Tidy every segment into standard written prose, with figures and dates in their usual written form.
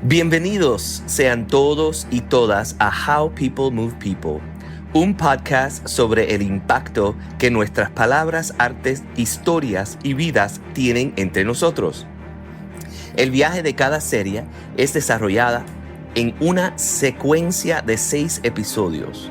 Bienvenidos sean todos y todas a How People Move People, un podcast sobre el impacto que nuestras palabras, artes, historias y vidas tienen entre nosotros. El viaje de cada serie es desarrollada en una secuencia de 6 episodios.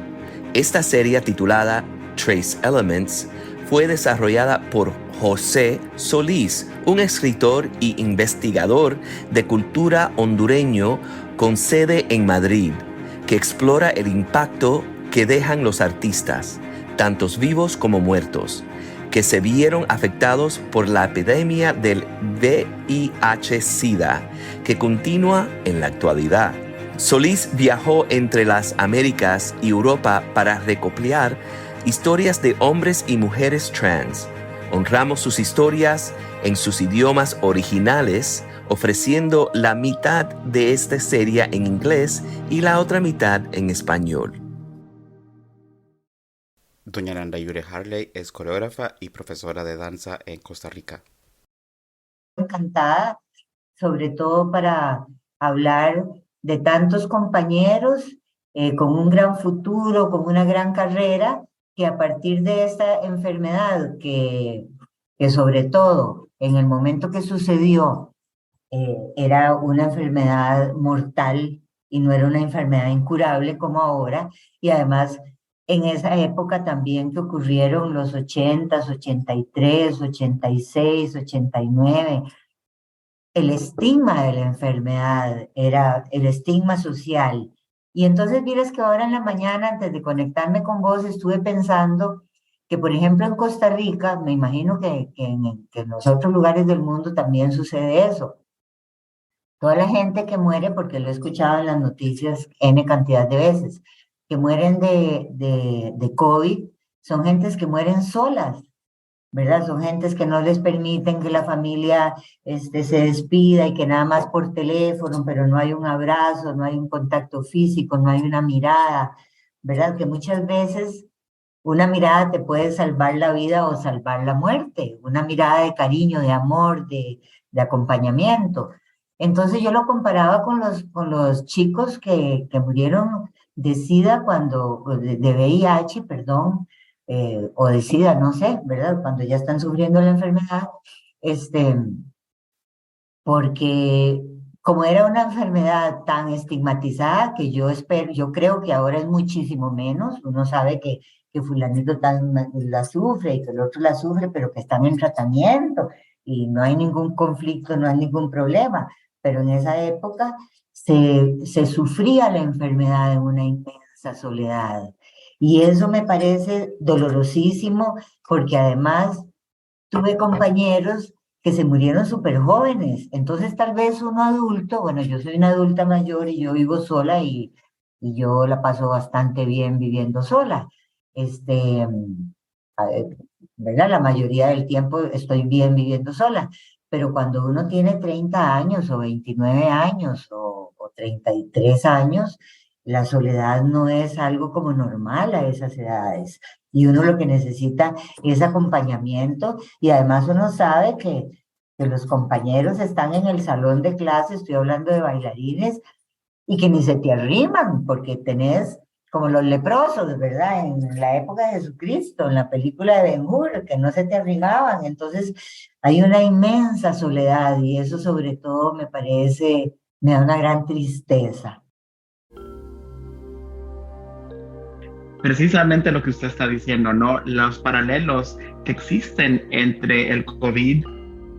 Esta serie, titulada Trace Elements, fue desarrollada por José Solís, un escritor y investigador de cultura hondureño con sede en Madrid, que explora el impacto que dejan los artistas, tantos vivos como muertos, que se vieron afectados por la epidemia del VIH-Sida, que continúa en la actualidad. Solís viajó entre las Américas y Europa para recopilar historias de hombres y mujeres trans. Honramos sus historias en sus idiomas originales, ofreciendo la mitad de esta serie en inglés y la otra mitad en español. Doña Nanda Yure Harley es coreógrafa y profesora de danza en Costa Rica. Encantada, sobre todo para hablar de tantos compañeros con un gran futuro, con una gran carrera, que a partir de esta enfermedad, que sobre todo en el momento que sucedió, era una enfermedad mortal y no era una enfermedad incurable como ahora, y además en esa época también que ocurrieron los 80s, 83, 86, 89, el estigma de la enfermedad, era el estigma social. Y entonces miras que ahora en la mañana, antes de conectarme con vos, estuve pensando que, por ejemplo, en Costa Rica, me imagino que en los otros lugares del mundo también sucede eso. Toda la gente que muere, porque lo he escuchado en las noticias N cantidad de veces, que mueren de COVID, son gentes que mueren solas, ¿verdad? Son gentes que no les permiten que la familia se despida y que nada más por teléfono, pero no hay un abrazo, no hay un contacto físico, no hay una mirada, ¿verdad? Que muchas veces una mirada te puede salvar la vida o salvar la muerte, una mirada de cariño, de amor, de acompañamiento. Entonces yo lo comparaba con los chicos que murieron de SIDA de VIH, perdón, o de SIDA, no sé, ¿verdad? Cuando ya están sufriendo la enfermedad, porque como era una enfermedad tan estigmatizada que yo creo que ahora es muchísimo menos. Uno sabe que fulanito la sufre y que el otro la sufre, pero que están en tratamiento y no hay ningún conflicto, no hay ningún problema. Pero en esa época se sufría la enfermedad en una inmensa soledad. Y eso me parece dolorosísimo, porque además tuve compañeros que se murieron súper jóvenes. Entonces tal vez uno adulto, bueno, yo soy una adulta mayor y yo vivo sola, y yo la paso bastante bien viviendo sola. Este, ¿Verdad? La mayoría del tiempo estoy bien viviendo sola. Pero cuando uno tiene 30 años o 29 años o 33 años, la soledad no es algo como normal a esas edades. Y uno lo que necesita es acompañamiento, y además uno sabe que los compañeros están en el salón de clase, estoy hablando de bailarines, y que ni se te arriman, porque tenés como los leprosos, ¿verdad? En la época de Jesucristo, en la película de Ben-Hur, que no se te arrimaban. Entonces hay una inmensa soledad, y eso sobre todo me da una gran tristeza. Precisamente lo que usted está diciendo, ¿no? Los paralelos que existen entre el COVID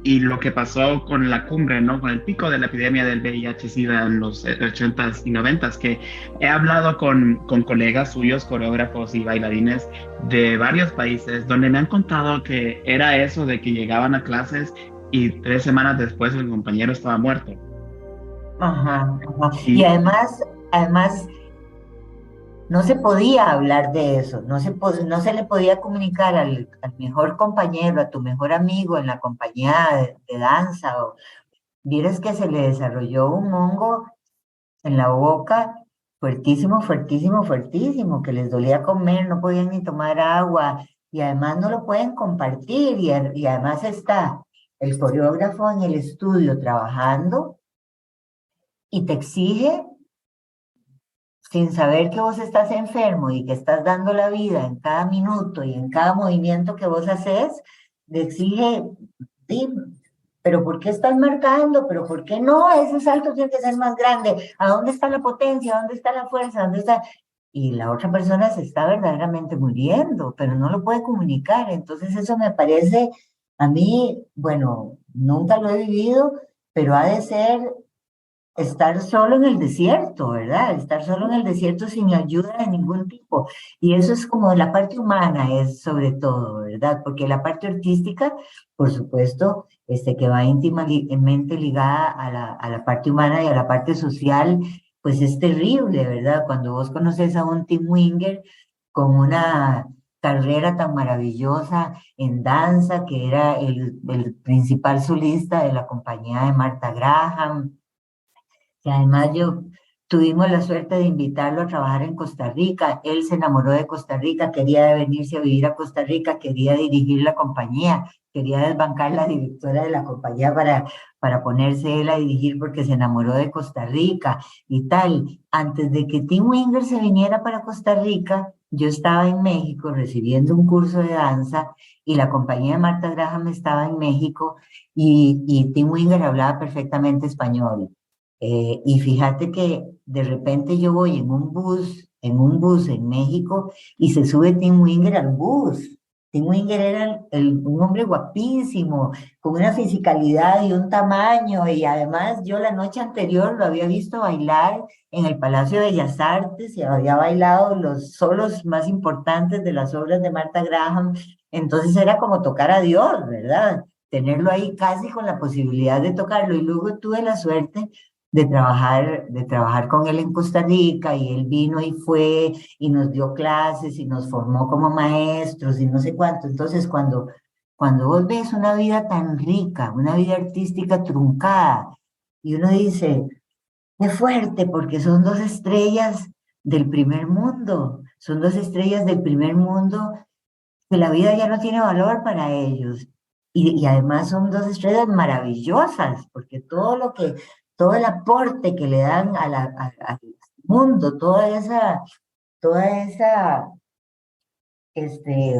y lo que pasó con la cumbre, ¿no? Con el pico de la epidemia del VIH-Sida en los 80s y 90s, que he hablado con colegas suyos, coreógrafos y bailarines de varios países, donde me han contado que era eso de que llegaban a clases y 3 semanas después el compañero estaba muerto. Ajá, ajá. Y además, no se podía hablar de eso, no se le podía comunicar al mejor compañero, a tu mejor amigo en la compañía de danza. Vieras que se le desarrolló un hongo en la boca fuertísimo, fuertísimo, fuertísimo, que les dolía comer, no podían ni tomar agua, y además no lo pueden compartir, y además está el coreógrafo en el estudio trabajando, y te exige, sin saber que vos estás enfermo y que estás dando la vida en cada minuto y en cada movimiento que vos haces, te exige, sí, pero ¿por qué estás marcando? ¿Pero por qué no? Ese salto tiene que ser más grande. ¿A dónde está la potencia? ¿A dónde está la fuerza? ¿Dónde está? Y la otra persona se está verdaderamente muriendo, pero no lo puede comunicar. Entonces eso me parece, a mí, bueno, nunca lo he vivido, pero ha de ser estar solo en el desierto, ¿verdad? Estar solo en el desierto sin ayuda de ningún tipo. Y eso es como la parte humana, es sobre todo, ¿verdad? Porque la parte artística, por supuesto, que va íntimamente ligada a la parte humana y a la parte social, pues es terrible, ¿verdad? Cuando vos conoces a un Tim Winger con una carrera tan maravillosa en danza, que era el principal solista de la compañía de Martha Graham, que además yo tuvimos la suerte de invitarlo a trabajar en Costa Rica. Él se enamoró de Costa Rica, quería venirse a vivir a Costa Rica, quería dirigir la compañía, quería desbancar la directora de la compañía para ponerse él a dirigir porque se enamoró de Costa Rica y tal. Antes de que Tim Winger se viniera para Costa Rica, yo estaba en México recibiendo un curso de danza y la compañía de Martha Graham estaba en México y Tim Winger hablaba perfectamente español. Y fíjate que de repente yo voy en un bus en México y se sube Tim Winger al bus. Tim Winger era un hombre guapísimo, con una fisicalidad y un tamaño, y además yo la noche anterior lo había visto bailar en el Palacio de Bellas Artes y había bailado los solos más importantes de las obras de Martha Graham. Entonces era como tocar a Dios, ¿verdad? Tenerlo ahí casi con la posibilidad de tocarlo. Y luego tuve la suerte de trabajar con él en Costa Rica, y él vino y fue y nos dio clases y nos formó como maestros y no sé cuánto. Entonces, cuando vos ves una vida tan rica, una vida artística truncada, y uno dice, qué fuerte, porque son dos estrellas del primer mundo, son dos estrellas del primer mundo que la vida ya no tiene valor para ellos. Y además son dos estrellas maravillosas, porque todo el aporte que le dan al mundo, toda esa, este,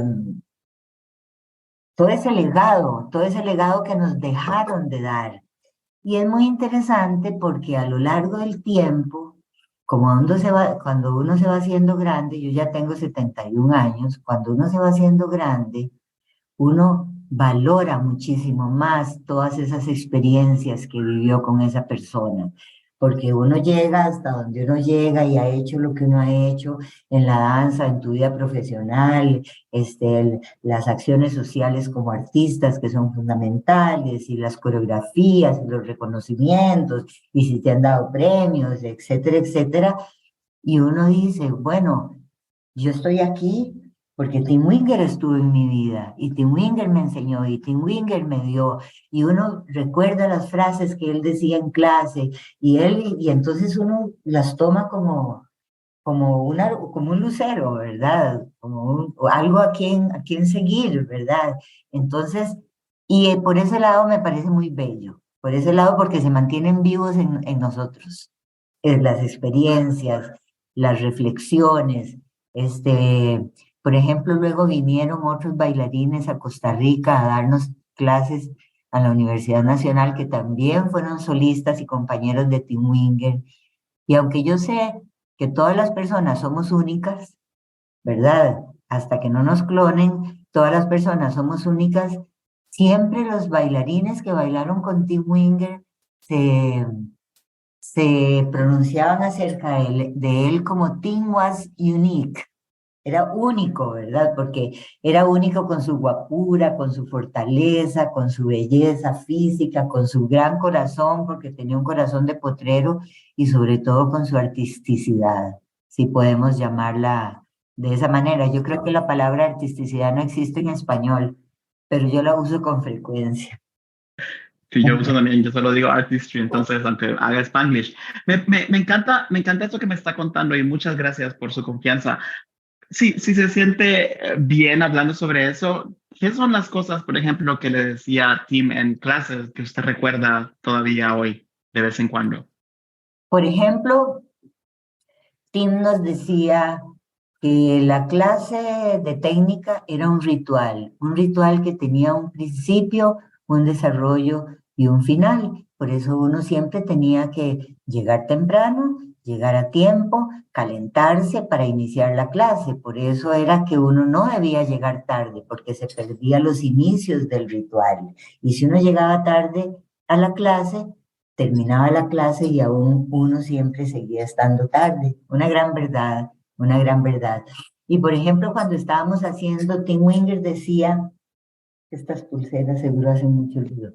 todo ese legado que nos dejaron de dar. Y es muy interesante porque a lo largo del tiempo, cuando uno se va haciendo grande, yo ya tengo 71 años, cuando uno se va haciendo grande, uno valora muchísimo más todas esas experiencias que vivió con esa persona, porque uno llega hasta donde uno llega y ha hecho lo que uno ha hecho en la danza, en tu vida profesional, las acciones sociales como artistas que son fundamentales, y las coreografías, y los reconocimientos, y si te han dado premios, etcétera, etcétera. Y uno dice, bueno, yo estoy aquí porque Tim Winger estuvo en mi vida, y Tim Winger me enseñó, y Tim Winger me dio, y uno recuerda las frases que él decía en clase, y entonces uno las toma como un lucero, ¿verdad? O algo a quien seguir, ¿verdad? Entonces, por ese lado me parece muy bello, por ese lado porque se mantienen vivos en nosotros, las experiencias, las reflexiones. Por ejemplo, luego vinieron otros bailarines a Costa Rica a darnos clases a la Universidad Nacional, que también fueron solistas y compañeros de Tim Winger. Y aunque yo sé que todas las personas somos únicas, ¿verdad? Hasta que no nos clonen, todas las personas somos únicas. Siempre los bailarines que bailaron con Tim Winger se pronunciaban acerca de él como Tim was unique. Era único, ¿verdad? Porque era único con su guapura, con su fortaleza, con su belleza física, con su gran corazón, porque tenía un corazón de potrero, y sobre todo con su artisticidad, si podemos llamarla de esa manera. Yo creo que la palabra artisticidad no existe en español, pero yo la uso con frecuencia. Sí, yo uso también, yo solo digo artistry, entonces aunque haga Spanglish. Me encanta esto que me está contando, y muchas gracias por su confianza. Sí, sí se siente bien hablando sobre eso. ¿Qué son las cosas, por ejemplo, que le decía Tim en clases que usted recuerda todavía hoy, de vez en cuando? Por ejemplo, Tim nos decía que la clase de técnica era un ritual que tenía un principio, un desarrollo y un final. Por eso uno siempre tenía que llegar temprano, llegar a tiempo, calentarse para iniciar la clase. Por eso era que uno no debía llegar tarde, porque se perdía los inicios del ritual. Y si uno llegaba tarde a la clase, terminaba la clase y aún uno siempre seguía estando tarde. Una gran verdad, una gran verdad. Y por ejemplo, cuando estábamos haciendo, Tim Winger decía, estas pulseras seguro hacen mucho ruido,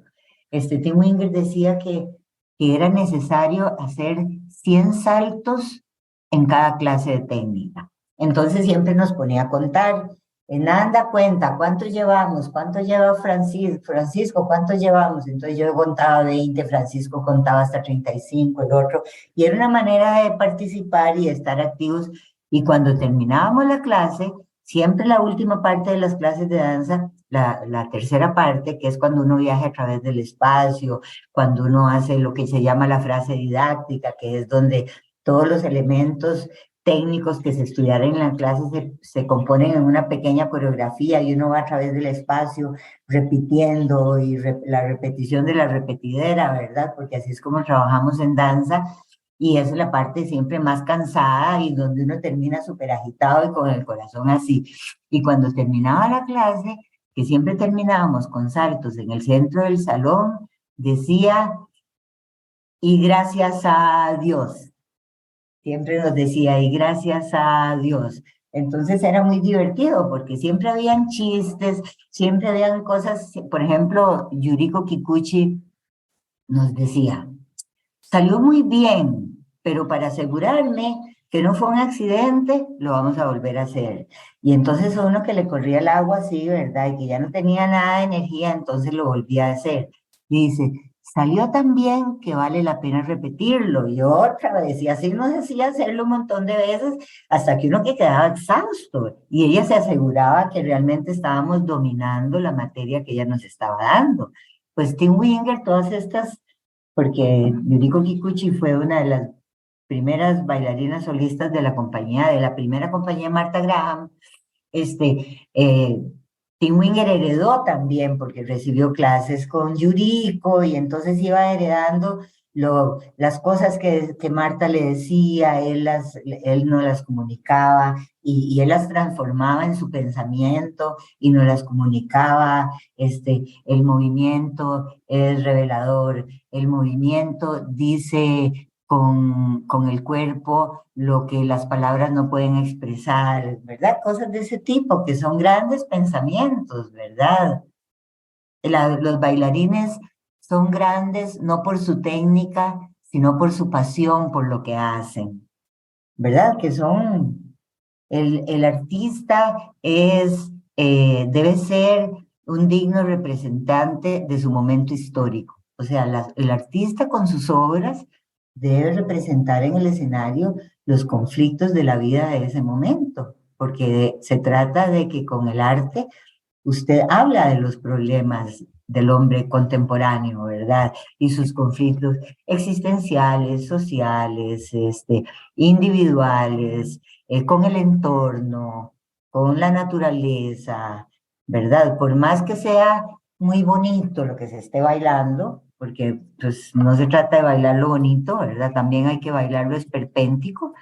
Tim Winger decía que era necesario hacer 100 saltos en cada clase de técnica. Entonces siempre nos ponía a contar. Anda, cuenta, ¿cuántos llevamos? ¿Cuánto lleva Francisco? Francisco, ¿cuántos llevamos? Entonces yo contaba 20, Francisco contaba hasta 35, el otro. Y era una manera de participar y de estar activos. Y cuando terminábamos la clase, siempre la última parte de las clases de danza, la tercera parte, que es cuando uno viaja a través del espacio, cuando uno hace lo que se llama la frase didáctica, que es donde todos los elementos técnicos que se estudiaron en la clase se componen en una pequeña coreografía y uno va a través del espacio repitiendo y la repetición de la repetidera, ¿verdad? Porque así es como trabajamos en danza y esa es la parte siempre más cansada y donde uno termina súper agitado y con el corazón así. Y cuando terminaba la clase, que siempre terminábamos con saltos en el centro del salón, decía, y gracias a Dios. Siempre nos decía, y gracias a Dios. Entonces era muy divertido porque siempre habían chistes, siempre habían cosas, por ejemplo, Yuriko Kikuchi nos decía, salió muy bien, pero para asegurarme que no fue un accidente, lo vamos a volver a hacer. Y entonces a uno que le corría el agua así, ¿verdad? Y que ya no tenía nada de energía, entonces lo volvía a hacer. Y dice, salió tan bien que vale la pena repetirlo. Y otra vez, y así nos decía hacerlo un montón de veces, hasta que uno que quedaba exhausto. Y ella se aseguraba que realmente estábamos dominando la materia que ella nos estaba dando. Pues Tim Winger, todas estas porque Yuriko Kikuchi fue una de las primeras bailarinas solistas de la compañía, de la primera compañía Martha Graham. Tim Winger heredó también, porque recibió clases con Yuriko y entonces iba heredando las cosas que Marta le decía, él no las comunicaba y él las transformaba en su pensamiento y nos las comunicaba. El movimiento es revelador, el movimiento dice con el cuerpo lo que las palabras no pueden expresar, ¿verdad? Cosas de ese tipo, que son grandes pensamientos, ¿verdad? Los bailarines son grandes no por su técnica, sino por su pasión, por lo que hacen, ¿verdad? Que son, el artista debe ser un digno representante de su momento histórico. O sea, el artista con sus obras debe representar en el escenario los conflictos de la vida de ese momento, porque se trata de que con el arte usted habla de los problemas del hombre contemporáneo, ¿verdad? Y sus conflictos existenciales, sociales, individuales, con el entorno, con la naturaleza, ¿verdad? Por más que sea muy bonito lo que se esté bailando, porque pues no se trata de bailar lo bonito, ¿verdad? También hay que bailar lo esperpéntico,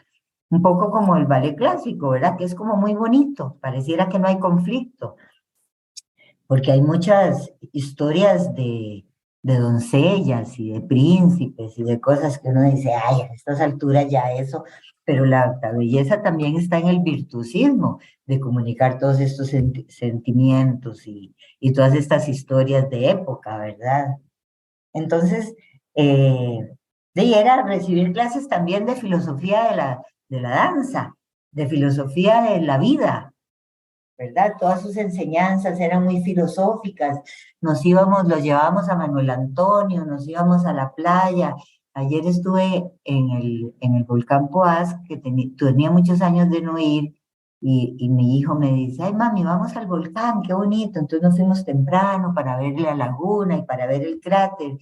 un poco como el ballet clásico, ¿verdad? Que es como muy bonito, pareciera que no hay conflicto, porque hay muchas historias de doncellas y de príncipes y de cosas que uno dice, ay, a estas alturas ya eso, pero la belleza también está en el virtuosismo de comunicar todos estos sentimientos y todas estas historias de época, ¿verdad? Entonces, era recibir clases también de filosofía de la danza, de filosofía de la vida, ¿verdad? Todas sus enseñanzas eran muy filosóficas. Los llevábamos a Manuel Antonio, nos íbamos a la playa. Ayer estuve en el volcán Poás, que tenía muchos años de no ir, y mi hijo me dice, ay mami, vamos al volcán, qué bonito. Entonces nos fuimos temprano para ver la laguna y para ver el cráter.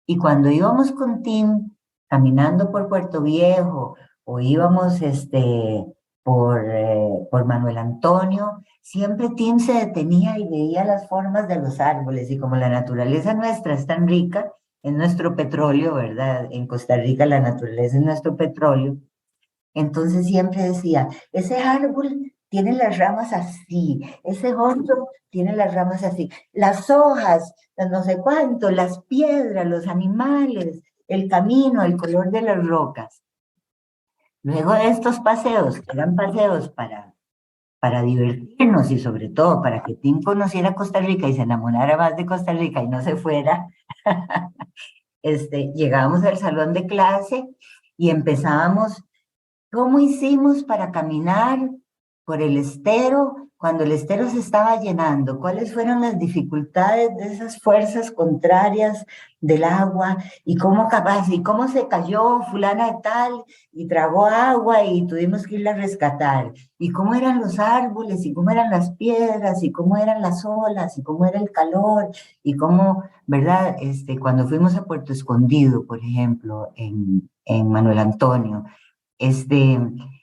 Y cuando íbamos con Tim, caminando por Puerto Viejo o íbamos por Manuel Antonio, siempre Tim se detenía y veía las formas de los árboles, y como la naturaleza nuestra es tan rica, es nuestro petróleo, ¿verdad? En Costa Rica la naturaleza es nuestro petróleo. Entonces siempre decía, ese árbol tiene las ramas así, ese otro tiene las ramas así, las hojas, las no sé cuánto, las piedras, los animales, el camino, el color de las rocas. Luego de estos paseos, que eran paseos para divertirnos y sobre todo para que Tim conociera Costa Rica y se enamorara más de Costa Rica y no se fuera, llegábamos al salón de clase y empezábamos. ¿Cómo hicimos para caminar por el estero cuando el estero se estaba llenando? ¿Cuáles fueron las dificultades de esas fuerzas contrarias del agua? ¿Y cómo se cayó fulana de tal y tragó agua y tuvimos que irla a rescatar? ¿Y cómo eran los árboles? ¿Y cómo eran las piedras? ¿Y cómo eran las olas? ¿Y cómo era el calor? ¿Y cómo, verdad? Cuando fuimos a Puerto Escondido, por ejemplo, en Manuel Antonio,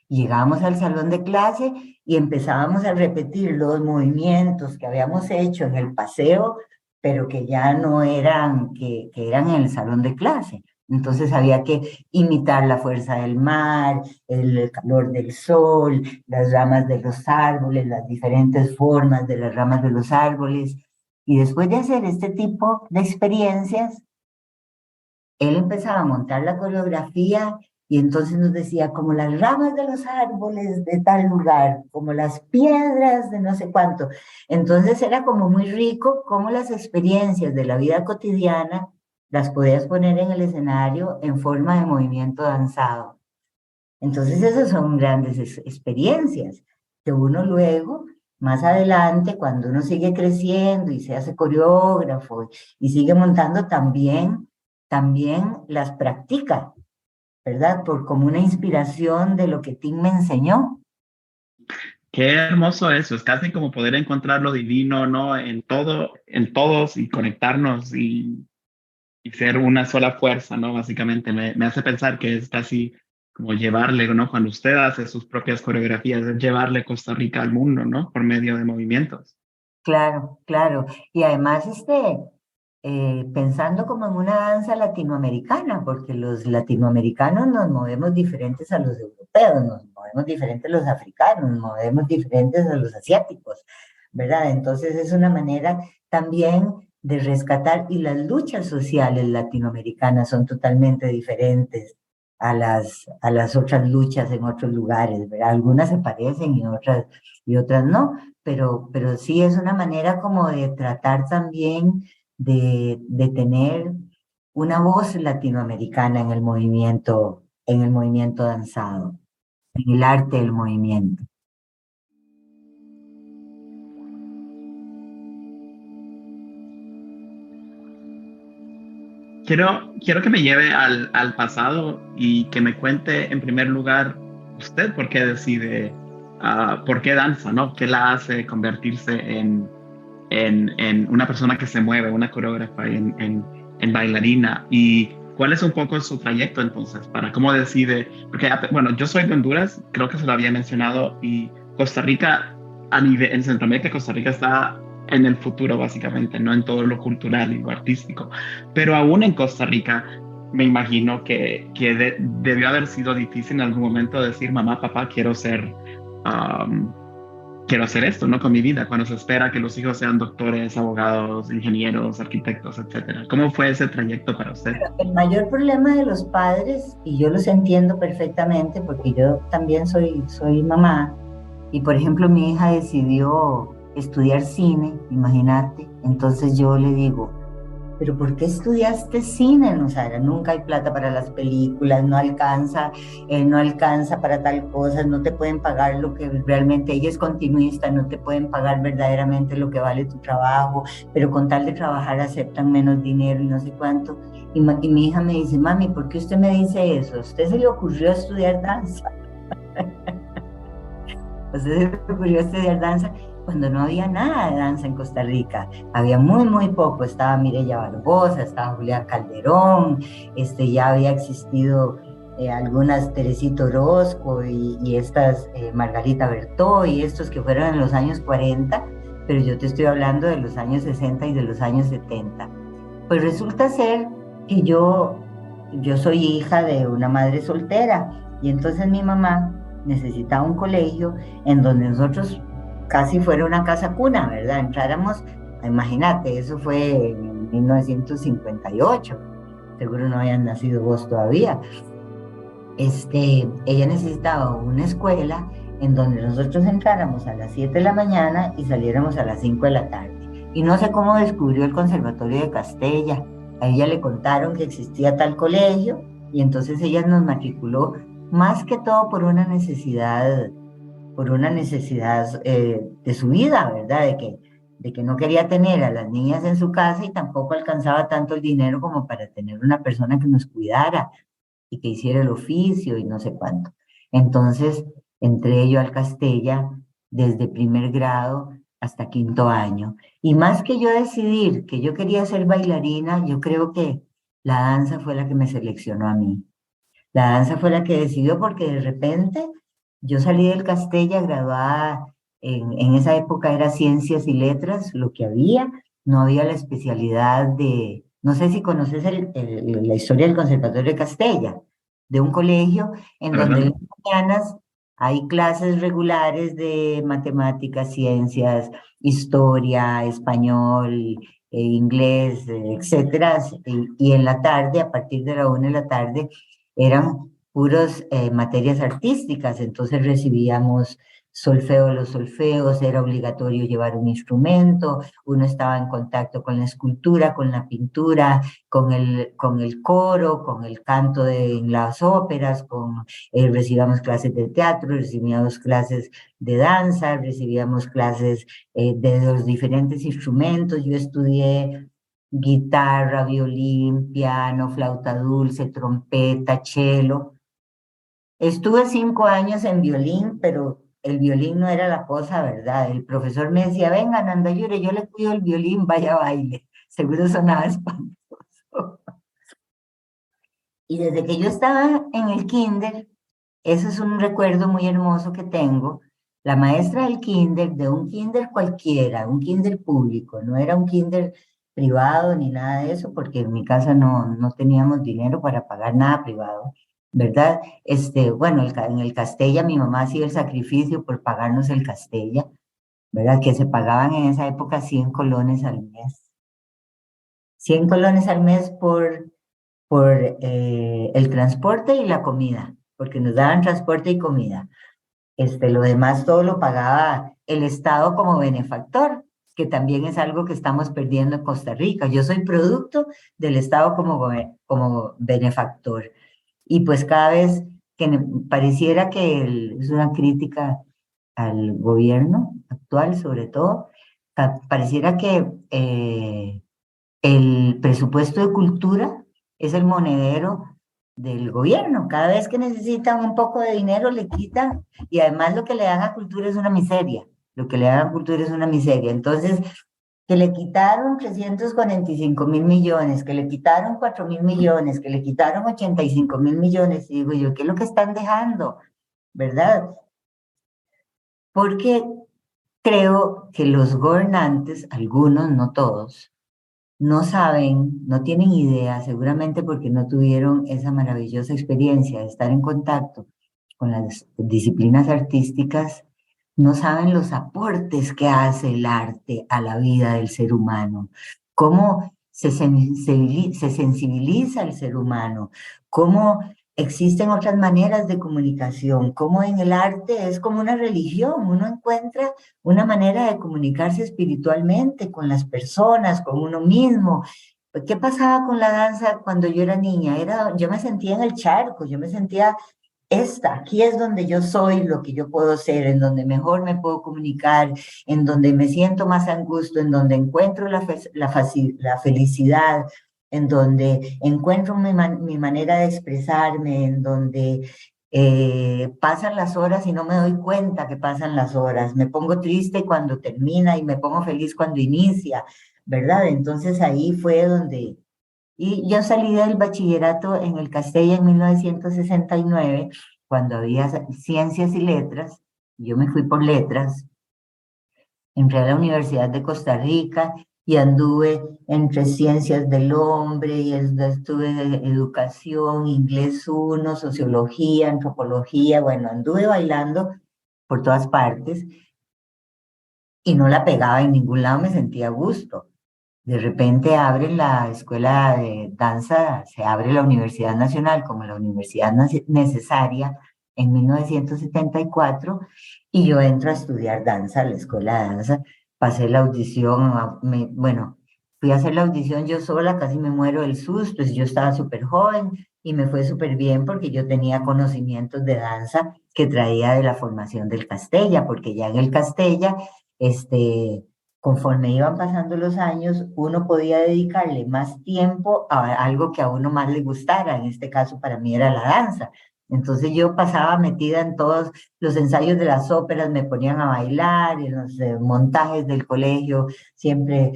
llegábamos al salón de clase y empezábamos a repetir los movimientos que habíamos hecho en el paseo, pero que ya no eran, que eran en el salón de clase. Entonces había que imitar la fuerza del mar, el calor del sol, las ramas de los árboles, las diferentes formas de las ramas de los árboles. Y después de hacer este tipo de experiencias, él empezaba a montar la coreografía. Y entonces nos decía, como las ramas de los árboles de tal lugar, como las piedras de no sé cuánto. Entonces era como muy rico cómo las experiencias de la vida cotidiana las podías poner en el escenario en forma de movimiento danzado. Entonces esas son grandes experiencias que uno luego, más adelante, cuando uno sigue creciendo y se hace coreógrafo y sigue montando, también las practica, ¿verdad? como una inspiración de lo que Tim me enseñó. Qué hermoso eso, es casi como poder encontrar lo divino, ¿no? En todo, en todos y conectarnos y ser una sola fuerza, ¿no? Básicamente me hace pensar que es casi como llevarle, ¿no? Cuando usted hace sus propias coreografías, es llevarle Costa Rica al mundo, ¿no? Por medio de movimientos. Claro, claro. Y además, pensando como en una danza latinoamericana, porque los latinoamericanos nos movemos diferentes a los europeos, nos movemos diferentes a los africanos, nos movemos diferentes a los asiáticos, ¿verdad? Entonces es una manera también de rescatar, y las luchas sociales latinoamericanas son totalmente diferentes a las otras luchas en otros lugares, ¿verdad? Algunas se parecen y otras no, pero sí es una manera como de tratar también de tener una voz latinoamericana en el movimiento danzado, en el arte del movimiento. Quiero que me lleve al pasado y que me cuente en primer lugar usted por qué decide, por qué danza, ¿no? ¿Qué la hace convertirse en una persona que se mueve, una coreógrafa, en bailarina? ¿Y cuál es un poco su trayecto entonces? Para cómo decide, porque bueno, yo soy de Honduras, creo que se lo había mencionado, y Costa Rica, en Centroamérica, Costa Rica está en el futuro básicamente, no en todo lo cultural y lo artístico, pero aún en Costa Rica me imagino que debió haber sido difícil en algún momento decir, mamá, papá, quiero hacer esto, ¿no? Con mi vida, cuando se espera que los hijos sean doctores, abogados, ingenieros, arquitectos, etcétera. ¿Cómo fue ese trayecto para usted? El mayor problema de los padres, y yo los entiendo perfectamente porque yo también soy mamá, y por ejemplo mi hija decidió estudiar cine, imagínate, entonces yo le digo, ¿pero por qué estudiaste cine, Nusara? Nunca hay plata para las películas, no alcanza para tal cosa, no te pueden pagar lo que realmente, ella es continuista, no te pueden pagar verdaderamente lo que vale tu trabajo, pero con tal de trabajar aceptan menos dinero y no sé cuánto. Y mi hija me dice, mami, ¿por qué usted me dice eso? ¿A usted se le ocurrió estudiar danza? ¿A usted se le ocurrió estudiar danza? cuando no había nada de danza en Costa Rica. Había muy poco. Estaba Mireya Barbosa, estaba Julián Calderón, ya había existido algunas Teresita Orozco y estas Margarita Bertó y estos que fueron en los años 40, pero yo te estoy hablando de los años 60 y de los años 70. Pues resulta ser que yo soy hija de una madre soltera y entonces mi mamá necesitaba un colegio en donde nosotros casi fuera una casa cuna, ¿verdad? Entráramos, imagínate, eso fue en 1958, seguro no habían nacido vos todavía. Ella necesitaba una escuela en donde nosotros entráramos a las 7 de la mañana y saliéramos a las 5 de la tarde. Y no sé cómo descubrió el Conservatorio de Castella. A ella le contaron que existía tal colegio y entonces ella nos matriculó más que todo por una necesidad de su vida, ¿verdad? De que no quería tener a las niñas en su casa y tampoco alcanzaba tanto el dinero como para tener una persona que nos cuidara y que hiciera el oficio y no sé cuánto. Entonces, entré yo al Castella desde primer grado hasta quinto año. Y más que yo decidir que yo quería ser bailarina, yo creo que la danza fue la que me seleccionó a mí. La danza fue la que decidió porque de repente yo salí del Castella graduada, en esa época era Ciencias y Letras, lo que había, no había la especialidad de, no sé si conoces la historia del Conservatorio de Castella, de un colegio en donde en las mañanas hay clases regulares de matemáticas, ciencias, historia, español, inglés, etcétera, y en la tarde, a partir de la 1 de la tarde, eran puras materias artísticas, entonces recibíamos solfeo, los solfeos, era obligatorio llevar un instrumento, uno estaba en contacto con la escultura, con la pintura, con el coro, con el canto en las óperas, recibíamos clases de teatro, recibíamos clases de danza, recibíamos clases de los diferentes instrumentos. Yo estudié guitarra, violín, piano, flauta dulce, trompeta, cello. Estuve 5 años en violín, pero el violín no era la cosa, ¿verdad? El profesor me decía, venga, Nanda Yure, yo le cuido el violín, vaya baile. Seguro sonaba espantoso. Y desde que yo estaba en el kinder, eso es un recuerdo muy hermoso que tengo. La maestra del kinder, de un kinder cualquiera, un kinder público, no era un kinder privado ni nada de eso, porque en mi casa no teníamos dinero para pagar nada privado, ¿verdad? Bueno, en el Castella mi mamá hacía el sacrificio por pagarnos el Castella, ¿verdad? Que se pagaban en esa época 100 colones al mes. 100 colones al mes por el transporte y la comida, porque nos daban transporte y comida. Lo demás todo lo pagaba el Estado como benefactor, que también es algo que estamos perdiendo en Costa Rica. Yo soy producto del Estado como benefactor. Y pues cada vez que pareciera que es una crítica al gobierno actual, sobre todo, pareciera que el presupuesto de cultura es el monedero del gobierno. Cada vez que necesitan un poco de dinero le quitan, y además lo que le dan a cultura es una miseria. Lo que le dan a cultura es una miseria. Entonces, que le quitaron 345.000 millones, que le quitaron 4.000 millones, que le quitaron 85.000 millones, y digo yo, ¿qué es lo que están dejando? ¿Verdad? Porque creo que los gobernantes, algunos, no todos, no saben, no tienen idea, seguramente porque no tuvieron esa maravillosa experiencia de estar en contacto con las disciplinas artísticas, no saben los aportes que hace el arte a la vida del ser humano, cómo se sensibiliza el ser humano, cómo existen otras maneras de comunicación, cómo en el arte es como una religión, uno encuentra una manera de comunicarse espiritualmente con las personas, con uno mismo. ¿Qué pasaba con la danza cuando yo era niña? Yo me sentía en el charco, yo me sentía aquí es donde yo soy lo que yo puedo ser, en donde mejor me puedo comunicar, en donde me siento más a gusto, en donde encuentro la felicidad, en donde encuentro mi manera de expresarme, en donde Pasan las horas y no me doy cuenta que pasan las horas. Me pongo triste cuando termina y me pongo feliz cuando inicia, ¿verdad? Entonces ahí fue donde... Y yo salí del bachillerato en el Castella en 1969, cuando había ciencias y letras. Yo me fui por letras, entré a la Universidad de Costa Rica y anduve entre ciencias del hombre y estuve en educación, inglés 1, sociología, antropología, bueno, anduve bailando por todas partes y no la pegaba en ningún lado, me sentía a gusto. De repente abren la escuela de danza, se abre la Universidad Nacional como la universidad necesaria en 1974 y yo entro a estudiar danza a la escuela de danza. Pasé la audición, bueno, fui a hacer la audición yo sola, casi me muero del susto, yo estaba súper joven y me fue súper bien porque yo tenía conocimientos de danza que traía de la formación del Castella, porque ya en el Castella, conforme iban pasando los años, uno podía dedicarle más tiempo a algo que a uno más le gustara. En este caso, para mí era la danza. Entonces yo pasaba metida en todos los ensayos de las óperas, me ponían a bailar, en los montajes del colegio siempre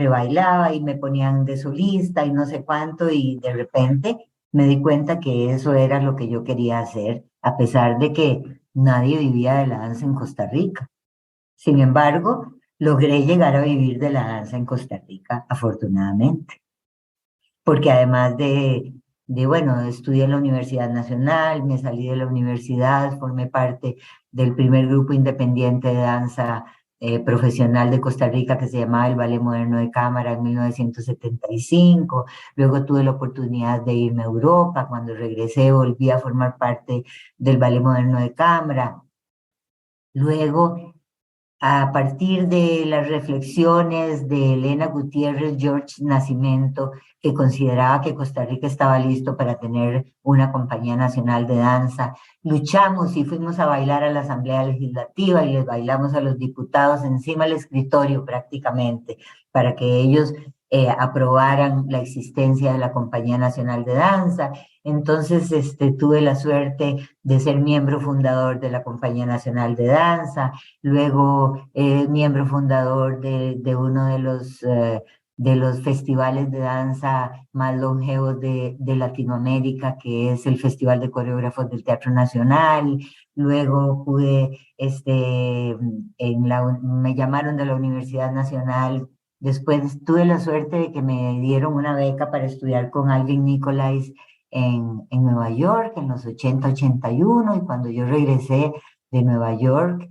bailaba y me ponían de solista y no sé cuánto, y de repente me di cuenta que eso era lo que yo quería hacer, a pesar de que nadie vivía de la danza en Costa Rica. Sin embargo, logré llegar a vivir de la danza en Costa Rica, afortunadamente, porque además bueno, estudié en la Universidad Nacional, me salí de la universidad, formé parte del primer grupo independiente de danza profesional de Costa Rica que se llamaba el Ballet Moderno de Cámara en 1975. Luego tuve la oportunidad de irme a Europa. Cuando regresé volví a formar parte del Ballet Moderno de Cámara. Luego, a partir de las reflexiones de Elena Gutiérrez George Nacimiento, que consideraba que Costa Rica estaba listo para tener una compañía nacional de danza, luchamos y fuimos a bailar a la Asamblea Legislativa y les bailamos a los diputados encima del escritorio prácticamente, para que ellos aprobaran la existencia de la Compañía Nacional de Danza. Entonces, tuve la suerte de ser miembro fundador de la Compañía Nacional de Danza, luego miembro fundador de uno de los festivales de danza más longevos de Latinoamérica, que es el Festival de Coreógrafos del Teatro Nacional. Luego pude, me llamaron de la Universidad Nacional. Después tuve la suerte de que me dieron una beca para estudiar con Alvin Nicolais en Nueva York en los 80-81, y cuando yo regresé de Nueva York,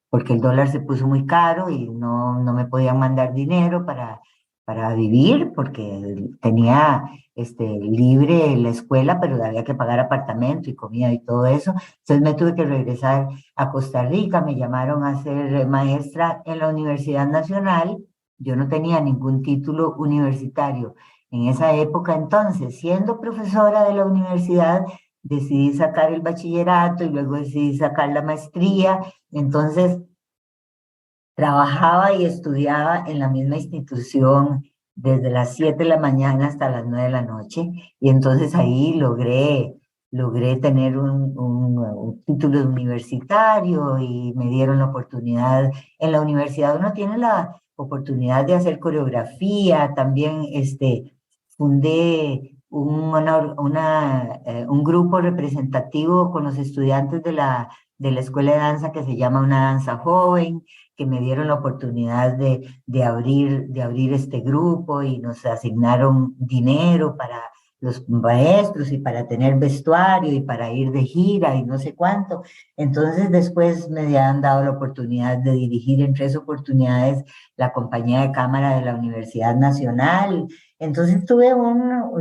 porque el dólar se puso muy caro y no me podían mandar dinero para vivir, porque tenía libre la escuela, pero había que pagar apartamento y comida y todo eso. Entonces me tuve que regresar a Costa Rica, me llamaron a ser maestra en la Universidad Nacional. Yo no tenía ningún título universitario en esa época, entonces, siendo profesora de la universidad, decidí sacar el bachillerato y luego decidí sacar la maestría. Entonces, trabajaba y estudiaba en la misma institución desde las 7 de la mañana hasta las 9 de la noche, y entonces ahí logré tener un título y me dieron la oportunidad. En la universidad uno tiene la oportunidad de hacer coreografía, también fundé un grupo representativo con los estudiantes de la escuela de danza que se llama Una Danza Joven, que me dieron la oportunidad de abrir este grupo y nos asignaron dinero para los maestros y para tener vestuario y para ir de gira y no sé cuánto. Entonces después me han dado la oportunidad de dirigir en 3 oportunidades la compañía de cámara de la Universidad Nacional. Entonces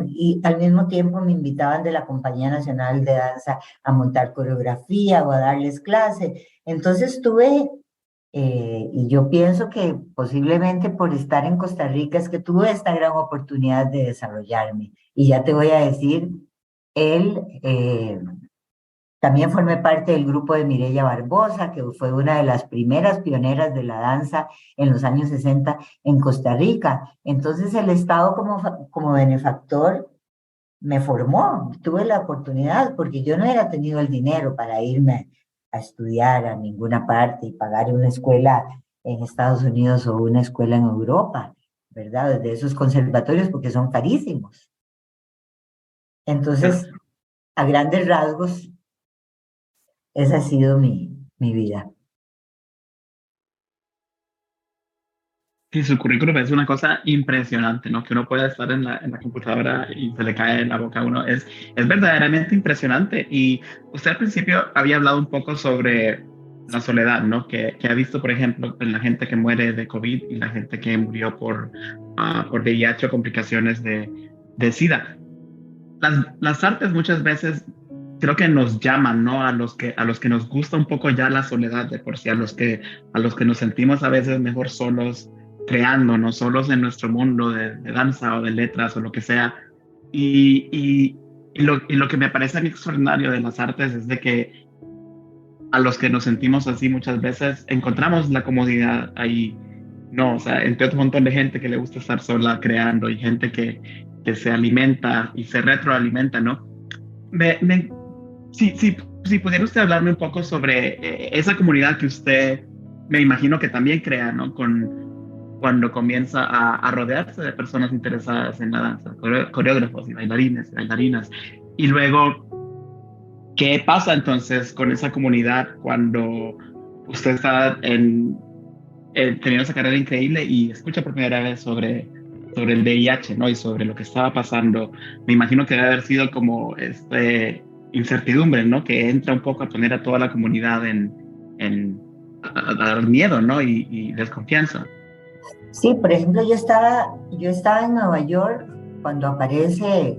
y al mismo tiempo me invitaban de la Compañía Nacional de Danza a montar coreografía o a darles clase. Entonces y yo pienso que posiblemente por estar en Costa Rica es que tuve esta gran oportunidad de desarrollarme. Y ya te voy a decir, él también formé parte del grupo de Mireya Barbosa, que fue una de las primeras pioneras de la danza en los años 60 en Costa Rica. Entonces el Estado como benefactor me formó, tuve la oportunidad, porque yo no hubiera tenido el dinero para irme a estudiar a ninguna parte y pagar una escuela en Estados Unidos o una escuela en Europa, ¿verdad? De esos conservatorios, porque son carísimos. Entonces, a grandes rasgos, esa ha sido mi vida. Sí, su currículum es una cosa impresionante, ¿no? Que uno pueda estar en la computadora y se le cae en la boca a uno. Es verdaderamente impresionante. Y usted al principio había hablado un poco sobre la soledad, ¿no? Que ha visto, por ejemplo, en la gente que muere de COVID y la gente que murió por VIH o complicaciones de SIDA. Las artes muchas veces creo que nos llaman, ¿no? A los que nos gusta un poco ya la soledad de por sí, a los que nos sentimos a veces mejor solos, creando, no solos en nuestro mundo de danza o de letras o lo que sea. Y lo que me parece a mí extraordinario de las artes es de que a los que nos sentimos así muchas veces encontramos la comodidad ahí. No, o sea, entre otro montón de gente que le gusta estar sola creando y gente que se alimenta y se retroalimenta, ¿no? Me, me, si pudiera usted hablarme un poco sobre esa comunidad que usted me imagino que también crea, ¿no? Cuando comienza a rodearse de personas interesadas en la danza, coreógrafos y bailarines y bailarinas. Y luego, ¿qué pasa entonces con esa comunidad cuando usted está teniendo esa carrera increíble y escucha por primera vez sobre el VIH, ¿no? Y sobre lo que estaba pasando? Me imagino que debe haber sido como incertidumbre, ¿no? Que entra un poco a poner a toda la comunidad a dar miedo, ¿no? Y desconfianza. Sí, por ejemplo, yo estaba en Nueva York cuando aparece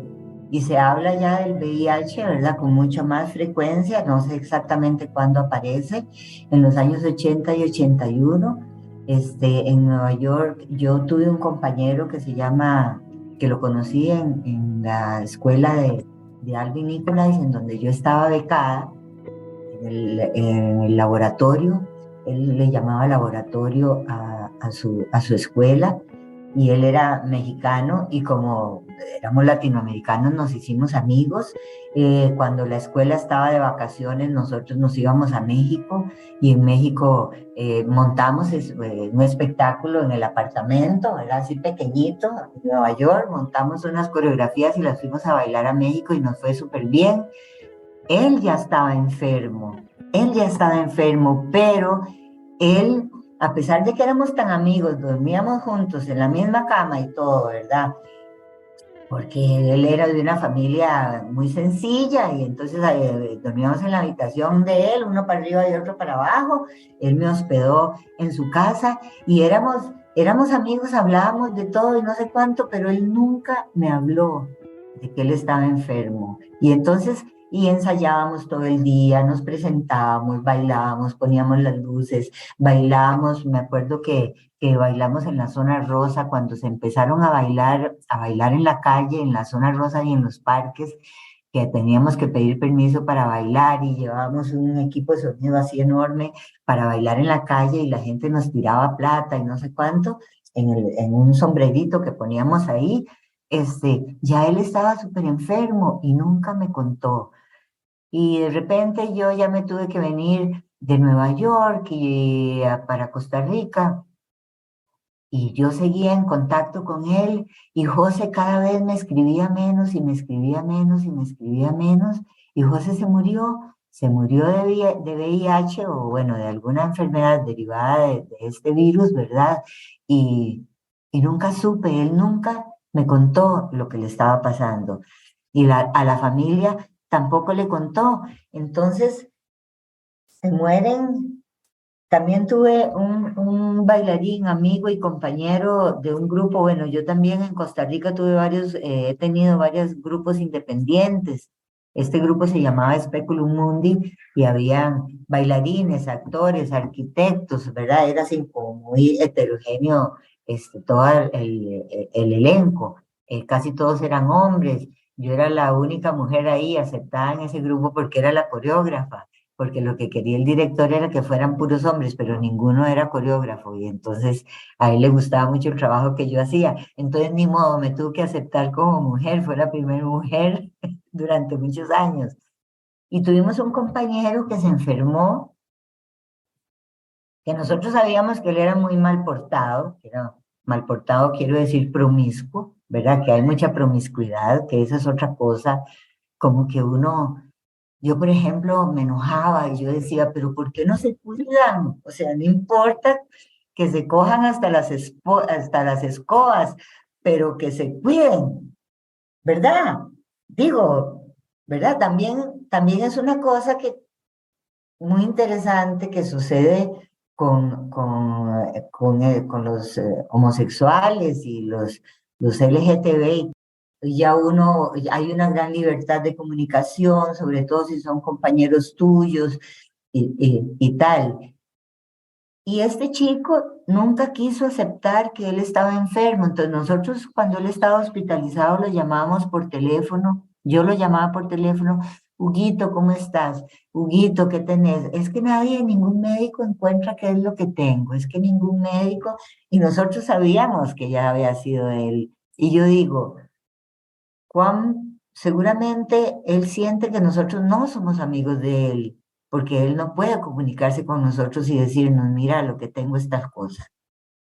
y se habla ya del VIH, ¿verdad? Con mucha más frecuencia, no sé exactamente cuándo aparece, en los años 80 y 81. En Nueva York yo tuve un compañero que lo conocí en la escuela de Alvin Nicolais, en donde yo estaba becada, en el laboratorio. Él le llamaba laboratorio a su escuela, y él era mexicano, y como éramos latinoamericanos nos hicimos amigos. Cuando la escuela estaba de vacaciones nosotros nos íbamos a México, y en México montamos un espectáculo en el apartamento, ¿verdad? Así pequeñito, en Nueva York, montamos unas coreografías y las fuimos a bailar a México y nos fue súper bien. Él ya estaba enfermo, él ya estaba enfermo, pero él, a pesar de que éramos tan amigos, dormíamos juntos en la misma cama y todo, ¿verdad? Porque él era de una familia muy sencilla, y entonces dormíamos en la habitación de él, uno para arriba y otro para abajo. Él me hospedó en su casa y éramos amigos, hablábamos de todo y no sé cuánto, pero él nunca me habló de que él estaba enfermo. Y entonces, y ensayábamos todo el día, nos presentábamos, bailábamos, poníamos las luces, bailábamos. Me acuerdo que bailamos en la zona rosa cuando se empezaron a bailar en la calle, en la zona rosa y en los parques, que teníamos que pedir permiso para bailar, y llevábamos un equipo de sonido así enorme para bailar en la calle, y la gente nos tiraba plata y no sé cuánto en un sombrerito que poníamos ahí. Ya él estaba súper enfermo y nunca me contó. Y de repente yo ya me tuve que venir de Nueva York para Costa Rica, y yo seguía en contacto con él, y José cada vez me escribía menos y me escribía menos y me escribía menos, y José se murió de VIH, o bueno, de alguna enfermedad derivada de este virus, ¿verdad? Y nunca supe, él nunca me contó lo que le estaba pasando, y a la familia tampoco le contó. Entonces se mueren. También tuve un bailarín, amigo y compañero de un grupo. Bueno, yo también en Costa Rica he tenido varios grupos independientes. Este grupo se llamaba Speculum Mundi, y había bailarines, actores, arquitectos, ¿verdad? Era así como muy heterogéneo, todo el elenco. Casi todos eran hombres. Yo era la única mujer ahí aceptada en ese grupo porque era la coreógrafa. porque lo que quería el director era que fueran puros hombres, pero ninguno era coreógrafo, y entonces a él le gustaba mucho el trabajo que yo hacía. Entonces, ni modo, me tuve que aceptar como mujer, fue la primera mujer durante muchos años. Y tuvimos un compañero que se enfermó, que nosotros sabíamos que él era muy mal portado, que era mal portado, quiero decir promiscuo, ¿verdad? Que hay mucha promiscuidad, que esa es otra cosa, como que uno, yo por ejemplo me enojaba y yo decía, pero ¿por qué no se cuidan? O sea, no importa que se cojan hasta hasta las escobas, pero que se cuiden, ¿verdad? Digo, ¿verdad? También es una cosa que muy interesante que sucede con los homosexuales y los LGTBI. Ya hay una gran libertad de comunicación, sobre todo si son compañeros tuyos y tal. Y este chico nunca quiso aceptar que él estaba enfermo. Entonces nosotros cuando él estaba hospitalizado lo llamábamos por teléfono. Yo lo llamaba por teléfono. Huguito, ¿cómo estás? Huguito, ¿qué tenés? Es que ningún médico encuentra qué es lo que tengo. Es que ningún médico. Y nosotros sabíamos que ya había sido él. Y yo digo, Juan, seguramente él siente que nosotros no somos amigos de él, porque él no puede comunicarse con nosotros y decirnos, mira, lo que tengo es tal cosa,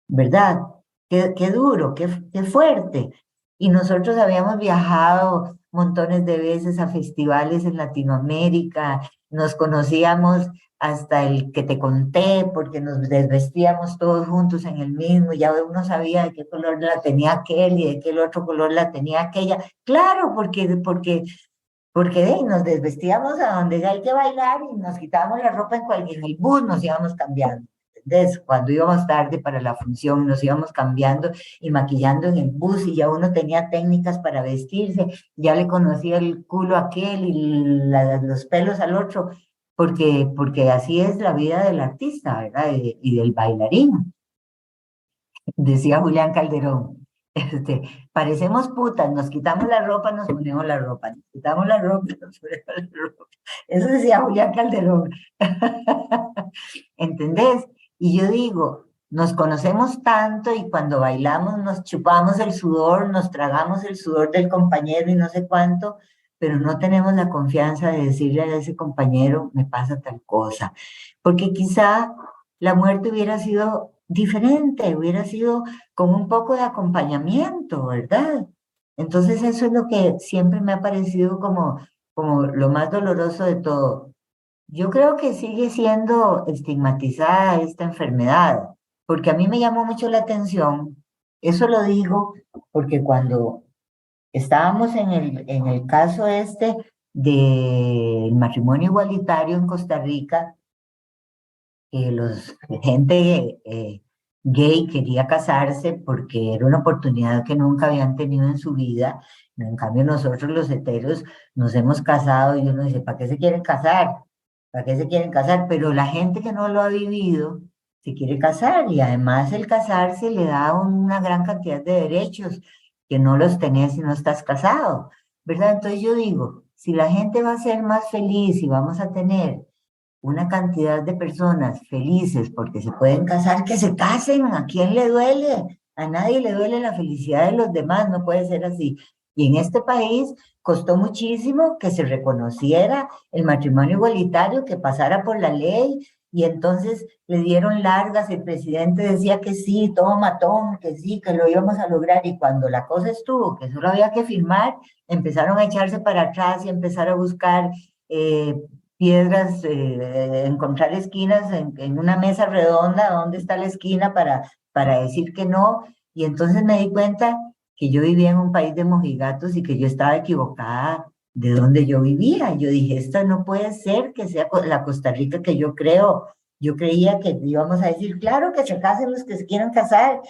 ¿verdad? Qué duro, qué fuerte. Y nosotros habíamos viajado montones de veces a festivales en Latinoamérica, nos conocíamos hasta el que te conté, porque nos desvestíamos todos juntos en el mismo, ya uno sabía de qué color la tenía aquel y de qué otro color la tenía aquella. Claro, porque nos desvestíamos a donde hay que bailar y nos quitábamos la ropa en el bus nos íbamos cambiando. ¿Entendés? Cuando íbamos tarde para la función, nos íbamos cambiando y maquillando en el bus y ya uno tenía técnicas para vestirse, ya le conocía el culo a aquel y los pelos al otro, porque así es la vida del artista, ¿verdad? Y del bailarín, decía Julián Calderón. Parecemos putas, nos quitamos la ropa, nos ponemos la ropa, nos quitamos la ropa, nos ponemos la ropa. Eso decía Julián Calderón. ¿Entendés? Y yo digo, nos conocemos tanto y cuando bailamos nos chupamos el sudor, nos tragamos el sudor del compañero y no sé cuánto, pero no tenemos la confianza de decirle a ese compañero, me pasa tal cosa. Porque quizá la muerte hubiera sido diferente, hubiera sido con un poco de acompañamiento, ¿verdad? Entonces eso es lo que siempre me ha parecido como lo más doloroso de todo. Yo creo que sigue siendo estigmatizada esta enfermedad, porque a mí me llamó mucho la atención, eso lo digo porque cuando estábamos en el caso este del matrimonio igualitario en Costa Rica, que gente gay quería casarse porque era una oportunidad que nunca habían tenido en su vida. En cambio, nosotros los heteros nos hemos casado y uno dice, ¿para qué se quieren casar? ¿Para qué se quieren casar? Pero la gente que no lo ha vivido se quiere casar y además el casarse le da una gran cantidad de derechos que no los tenés si no estás casado, ¿verdad? Entonces yo digo, si la gente va a ser más feliz y vamos a tener una cantidad de personas felices porque se pueden casar, que se casen. ¿A quién le duele? A nadie le duele la felicidad de los demás, no puede ser así. Y en este país costó muchísimo que se reconociera el matrimonio igualitario, que pasara por la ley, y entonces le dieron largas, el presidente decía que sí, todo matón, que sí, que lo íbamos a lograr, y cuando la cosa estuvo, que solo había que firmar, empezaron a echarse para atrás y empezar a buscar piedras, encontrar esquinas en una mesa redonda, ¿dónde está la esquina para decir que no? Y entonces me di cuenta que yo vivía en un país de mojigatos y que yo estaba equivocada de donde yo vivía. Yo dije, esto no puede ser que sea la Costa Rica que yo creo. Yo creía que íbamos a decir, claro, que se casen los que se quieran casar,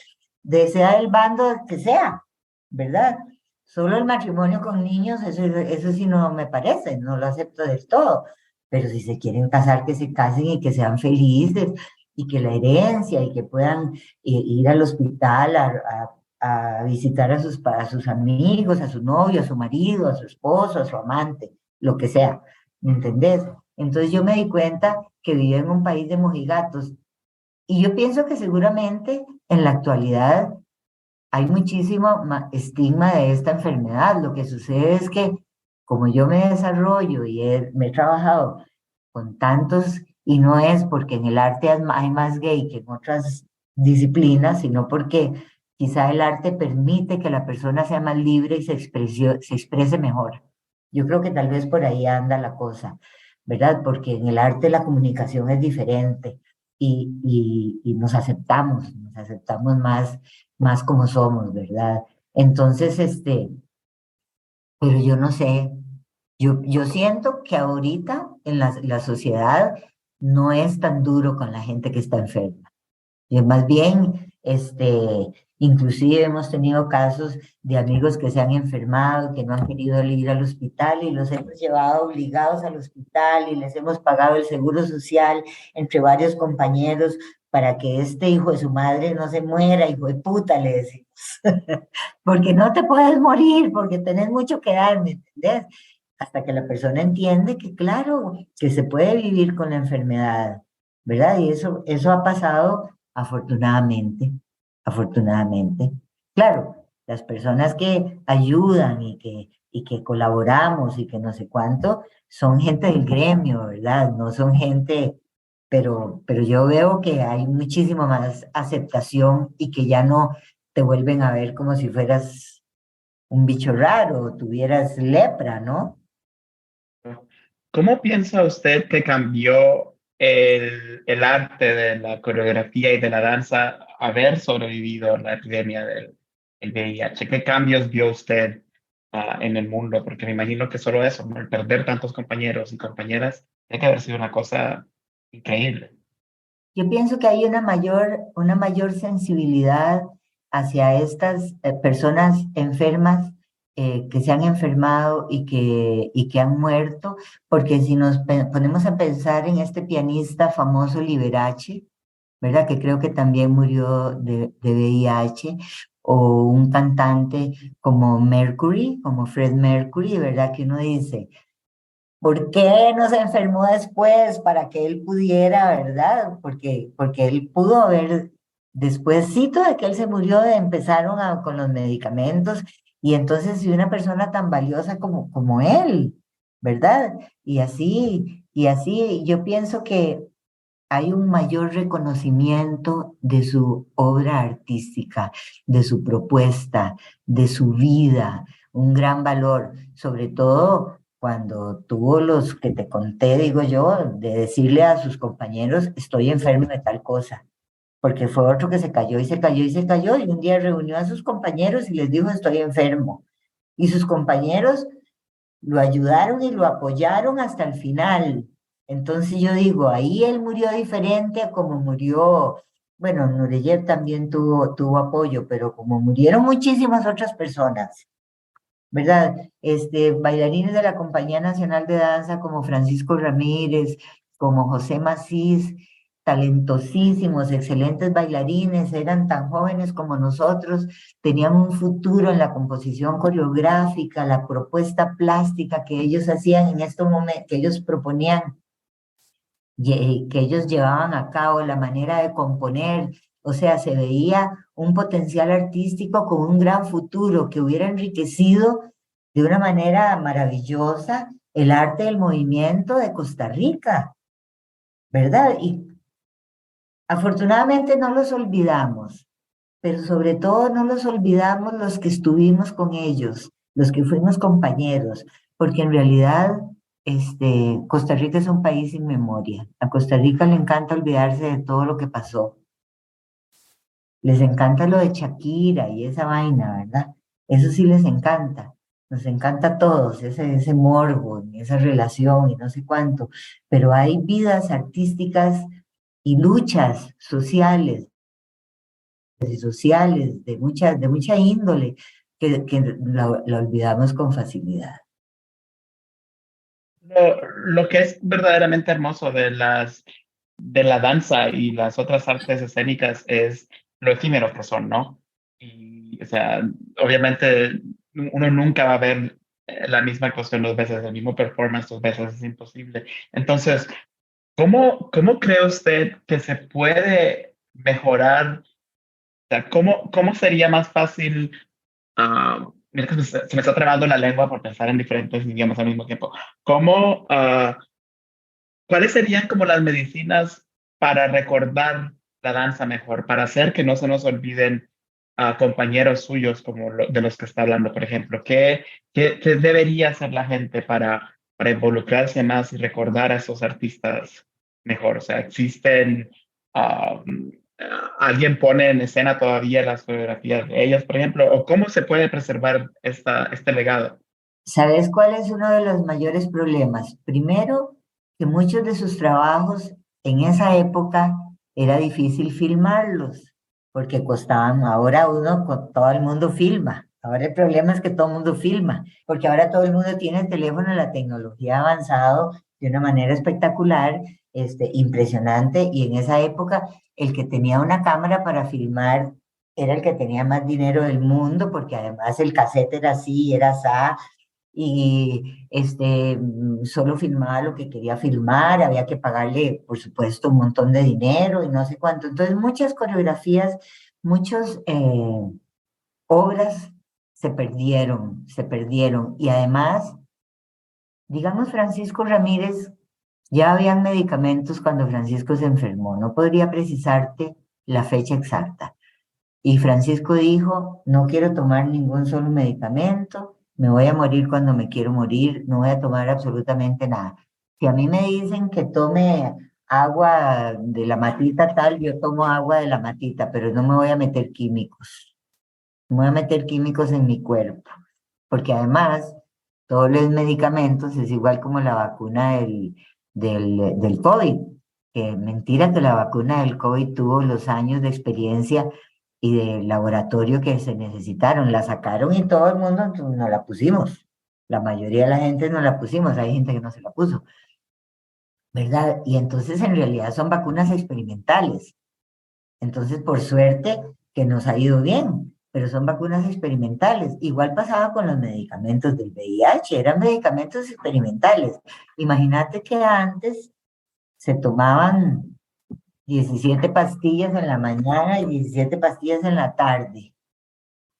sea el bando que sea, ¿verdad? Solo el matrimonio con niños, eso sí no me parece, no lo acepto del todo. Pero si se quieren casar, que se casen y que sean felices y que la herencia y que puedan ir al hospital a visitar a sus amigos, a su novio, a su marido, a su esposo, a su amante, lo que sea, ¿me entendés? Entonces yo me di cuenta que vivía en un país de mojigatos. Y yo pienso que seguramente en la actualidad hay muchísimo estigma de esta enfermedad. Lo que sucede es que como yo me desarrollo y me he trabajado con tantos, y no es porque en el arte hay más gay que en otras disciplinas, sino porque quizá el arte permite que la persona sea más libre y se exprese mejor. Yo creo que tal vez por ahí anda la cosa, ¿verdad? Porque en el arte la comunicación es diferente y nos aceptamos más como somos, ¿verdad? Entonces, pero yo no sé, yo siento que ahorita en la sociedad no es tan duro con la gente que está enferma. Y más bien, inclusive hemos tenido casos de amigos que se han enfermado, que no han querido ir al hospital y los hemos llevado obligados al hospital y les hemos pagado el seguro social entre varios compañeros para que este hijo de su madre no se muera, hijo de puta, le decimos. Porque no te puedes morir, porque tenés mucho que dar, ¿me entendés? Hasta que la persona entiende que, claro, que se puede vivir con la enfermedad, ¿verdad? Y eso ha pasado afortunadamente, afortunadamente. Claro, las personas que ayudan y que colaboramos y que no sé cuánto, son gente del gremio, ¿verdad? No son gente, pero yo veo que hay muchísimo más aceptación y que ya no te vuelven a ver como si fueras un bicho raro o tuvieras lepra, ¿no? ¿Cómo piensa usted que cambió el arte de la coreografía y de la danza haber sobrevivido la epidemia del VIH? ¿Qué cambios vio usted en el mundo? Porque me imagino que solo eso, ¿no? El perder tantos compañeros y compañeras, tiene que haber sido una cosa increíble. Yo pienso que hay una mayor sensibilidad hacia estas personas enfermas que se han enfermado y que han muerto, porque si nos ponemos a pensar en este pianista famoso Liberace, ¿verdad? Que creo que también murió de VIH, o un cantante como Mercury, como Fred Mercury, ¿verdad? Que uno dice, ¿por qué no se enfermó después para que él pudiera, verdad? Porque él pudo haber, despuésito de que él se murió, empezaron con los medicamentos, y entonces si una persona tan valiosa como él, ¿verdad? Y así, yo pienso que hay un mayor reconocimiento de su obra artística, de su propuesta, de su vida, un gran valor, sobre todo cuando tuvo los que te conté, digo yo, de decirle a sus compañeros, estoy enfermo de tal cosa, porque fue otro que se cayó y se cayó y se cayó, y un día reunió a sus compañeros y les dijo, estoy enfermo. Y sus compañeros lo ayudaron y lo apoyaron hasta el final. Entonces yo digo, ahí él murió diferente a como murió, bueno, Nureyev también tuvo apoyo, pero como murieron muchísimas otras personas, ¿verdad? Bailarines de la Compañía Nacional de Danza como Francisco Ramírez, como José Macís, talentosísimos, excelentes bailarines, eran tan jóvenes como nosotros, tenían un futuro en la composición coreográfica, la propuesta plástica que ellos hacían en estos momentos, que ellos proponían, que ellos llevaban a cabo, la manera de componer, o sea, se veía un potencial artístico con un gran futuro que hubiera enriquecido de una manera maravillosa el arte del movimiento de Costa Rica, ¿verdad? Y afortunadamente no los olvidamos, pero sobre todo no los olvidamos los que estuvimos con ellos, los que fuimos compañeros, porque en realidad Costa Rica es un país sin memoria. A Costa Rica le encanta olvidarse de todo lo que pasó. Les encanta lo de Shakira y esa vaina, ¿verdad? Eso sí les encanta. Nos encanta a todos, ese morbo, esa relación y no sé cuánto. Pero hay vidas artísticas y luchas sociales de mucha índole que la olvidamos con facilidad. Lo que es verdaderamente hermoso de la danza y las otras artes escénicas es lo efímero que son, ¿no? Y, o sea, obviamente uno nunca va a ver la misma actuación dos veces, el mismo performance dos veces, es imposible. Entonces, ¿cómo cree usted que se puede mejorar? O sea, ¿cómo sería más fácil? Mira que se me está trabando la lengua por pensar en diferentes idiomas al mismo tiempo. ¿Cómo, cuáles serían como las medicinas para recordar la danza mejor, para hacer que no se nos olviden a compañeros suyos como de los que está hablando, por ejemplo? ¿Qué debería hacer la gente para involucrarse más y recordar a esos artistas mejor? O sea, existen, ah, alguien pone en escena todavía las coreografías de ellos, por ejemplo, o cómo se puede preservar este legado. ¿Sabes cuál es uno de los mayores problemas? Primero, que muchos de sus trabajos en esa época era difícil filmarlos, porque costaban, ahora todo el mundo filma. Ahora el problema es que todo el mundo filma, porque ahora todo el mundo tiene el teléfono, la tecnología ha avanzado de una manera espectacular, impresionante, y en esa época el que tenía una cámara para filmar era el que tenía más dinero del mundo, porque además el cassette era así, era así, y solo filmaba lo que quería filmar, había que pagarle, por supuesto, un montón de dinero y no sé cuánto. Entonces, muchas coreografías, muchas obras se perdieron. Y además, digamos, Francisco Ramírez, ya habían medicamentos cuando Francisco se enfermó, no podría precisarte la fecha exacta. Y Francisco dijo, no quiero tomar ningún solo medicamento, me voy a morir cuando me quiero morir, no voy a tomar absolutamente nada. Si a mí me dicen que tome agua de la matita tal, yo tomo agua de la matita, pero no me voy a meter químicos. No me voy a meter químicos en mi cuerpo, porque además todos los medicamentos es igual como la vacuna del COVID. Que mentira que la vacuna del COVID tuvo los años de experiencia y de laboratorio que se necesitaron. La sacaron y todo el mundo nos la pusimos. La mayoría de la gente no la pusimos, hay gente que no se la puso, ¿verdad? Y entonces en realidad son vacunas experimentales. Entonces, por suerte que nos ha ido bien, pero son vacunas experimentales. Igual pasaba con los medicamentos del VIH, eran medicamentos experimentales. Imagínate que antes se tomaban 17 pastillas en la mañana y 17 pastillas en la tarde.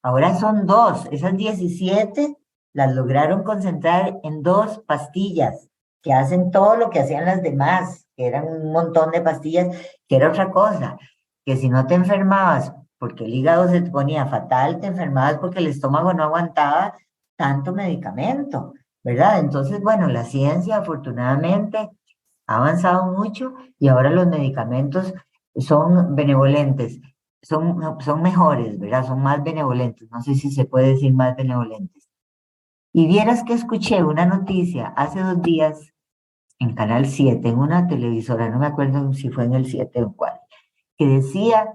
Ahora son dos. Esas 17 las lograron concentrar en dos pastillas que hacen todo lo que hacían las demás, que eran un montón de pastillas, que era otra cosa, que si no te enfermabas porque el hígado se te ponía fatal, te enfermabas porque el estómago no aguantaba tanto medicamento, ¿verdad? Entonces, bueno, la ciencia afortunadamente ha avanzado mucho y ahora los medicamentos son benevolentes, son mejores, ¿verdad? Son más benevolentes, no sé si se puede decir más benevolentes. Y vieras que escuché una noticia hace 2 días en Canal 7 en una televisora, no me acuerdo si fue en el 7 o cuál, que decía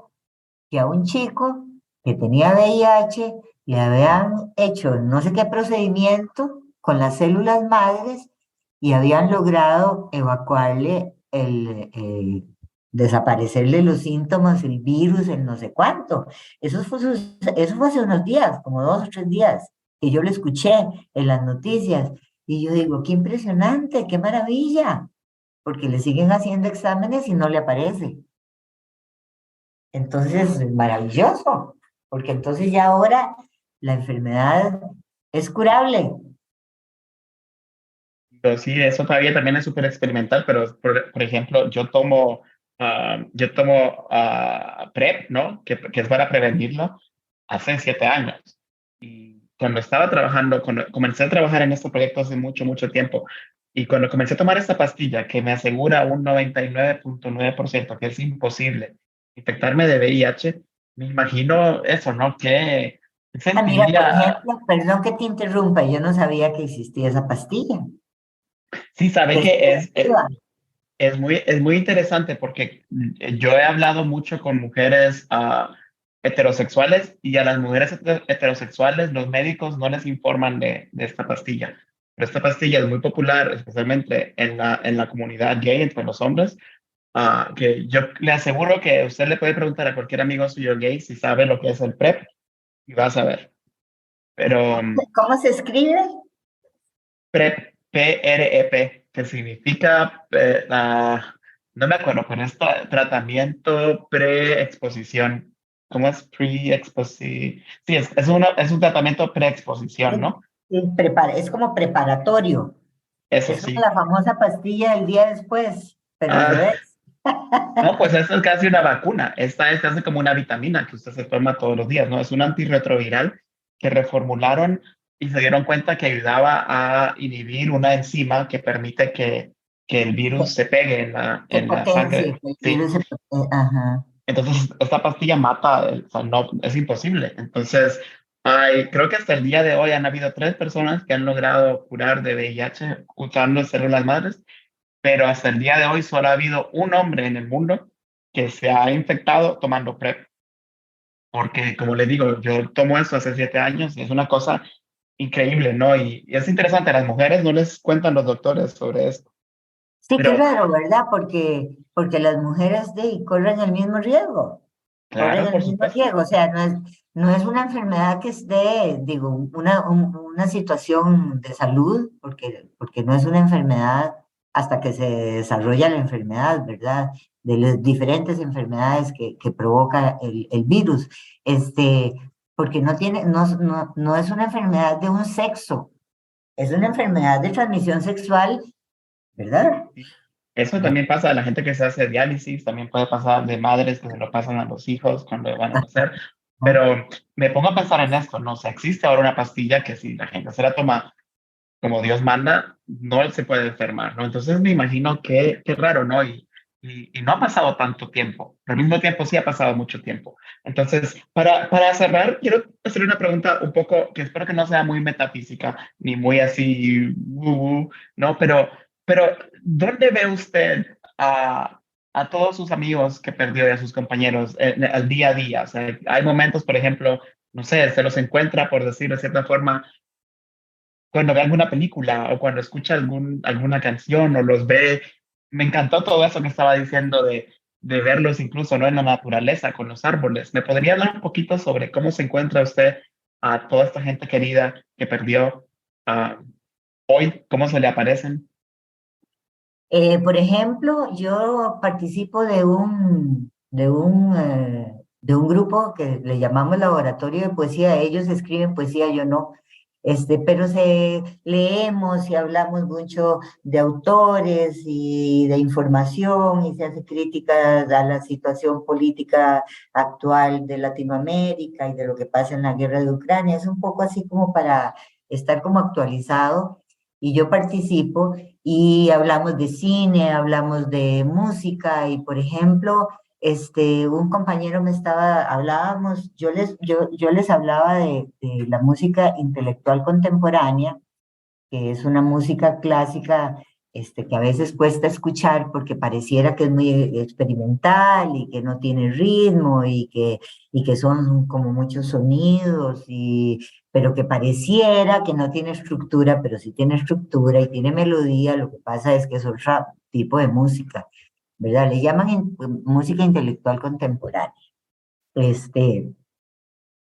que a un chico que tenía VIH le habían hecho no sé qué procedimiento con las células madres y habían logrado evacuarle desaparecerle los síntomas, el virus, el no sé cuánto. Eso fue hace unos días, como 2 o 3 días, que yo lo escuché en las noticias. Y yo digo, qué impresionante, qué maravilla, porque le siguen haciendo exámenes y no le aparece. Entonces, maravilloso, porque entonces ya ahora la enfermedad es curable. Pero sí, eso todavía también es súper experimental, pero por ejemplo, yo tomo PrEP, ¿no? Que es para prevenirlo, hace 7 años. Y cuando estaba trabajando, cuando comencé a trabajar en este proyecto hace mucho, mucho tiempo, y cuando comencé a tomar esta pastilla que me asegura un 99.9% que es imposible infectarme de VIH, me imagino eso, ¿no? ¿Qué Ah, mira, por sentiría? ejemplo, perdón que te interrumpa, yo no sabía que existía esa pastilla. Sí, sabe Que es que efectiva. es muy interesante porque yo he hablado mucho con mujeres heterosexuales y a las mujeres heterosexuales los médicos no les informan de esta pastilla. Pero esta pastilla es muy popular, especialmente en la comunidad gay, entre los hombres, que yo le aseguro que usted le puede preguntar a cualquier amigo suyo gay si sabe lo que es el PrEP y va a saber. Pero ¿Cómo se escribe? PrEP, PrEP, que significa, no me acuerdo, pero es tratamiento preexposición. ¿Cómo es pre-exposición? Sí, es un tratamiento preexposición, ¿no? Es como preparatorio. Eso Es como sí. la famosa pastilla del día después, pero al Ah, revés. no, pues esto es casi una vacuna. Esta es casi como una vitamina que usted se toma todos los días, ¿no? Es un antirretroviral que reformularon y se dieron cuenta que ayudaba a inhibir una enzima que permite que el virus se pegue en Se en la sangre. potencia, que el Sí. virus se ajá. Entonces, esta pastilla mata, o sea, no, es imposible. Entonces, creo que hasta el día de hoy han habido 3 personas que han logrado curar de VIH usando células madres, pero hasta el día de hoy solo ha habido un hombre en el mundo que se ha infectado tomando PrEP, porque como le digo, yo tomo esto hace 7 años y es una cosa increíble, ¿no? Y es interesante, a las mujeres no les cuentan los doctores sobre esto, Sí, qué pero raro, ¿verdad? Porque las mujeres corren el mismo riesgo, corren claro, el por mismo supuesto. riesgo. O sea, no es una enfermedad que esté, digo, una situación de salud, porque no es una enfermedad hasta que se desarrolla la enfermedad, ¿verdad? De las diferentes enfermedades que provoca el virus. Este, porque no es una enfermedad de un sexo, es una enfermedad de transmisión sexual, ¿verdad? Sí. Eso también pasa a la gente que se hace diálisis, también puede pasar de madres que se lo pasan a los hijos cuando van a nacer, pero me pongo a pensar en esto, ¿no? O sea, existe ahora una pastilla que si la gente se la toma como Dios manda, no se puede enfermar, ¿no? Entonces me imagino que qué raro, ¿no? Y no ha pasado tanto tiempo, pero al mismo tiempo sí ha pasado mucho tiempo. Entonces, para cerrar, quiero hacer una pregunta un poco que espero que no sea muy metafísica, ni muy así, ¿no? Pero ¿dónde ve usted a todos sus amigos que perdió y a sus compañeros al día a día? O sea, hay momentos, por ejemplo, no sé, se los encuentra, por decir de cierta forma, cuando ve alguna película o cuando escucha alguna canción o los ve. Me encantó todo eso que estaba diciendo de verlos incluso, ¿no? En la naturaleza, con los árboles. ¿Me podría hablar un poquito sobre cómo se encuentra usted a toda esta gente querida que perdió hoy? ¿Cómo se le aparecen? Por ejemplo, yo participo de un grupo que le llamamos Laboratorio de Poesía. Ellos escriben poesía, yo no. Pero leemos y hablamos mucho de autores y de información y se hace crítica a la situación política actual de Latinoamérica y de lo que pasa en la guerra de Ucrania. Es un poco así como para estar como actualizado y yo participo y hablamos de cine, hablamos de música y, por ejemplo, un compañero hablábamos, yo les hablaba de la música intelectual contemporánea, que es una música clásica, que a veces cuesta escuchar porque pareciera que es muy experimental y que no tiene ritmo y que son como muchos sonidos, pero que pareciera que no tiene estructura, pero sí tiene estructura y tiene melodía. Lo que pasa es que es otro tipo de música, ¿verdad? Le llaman música intelectual contemporánea. Este,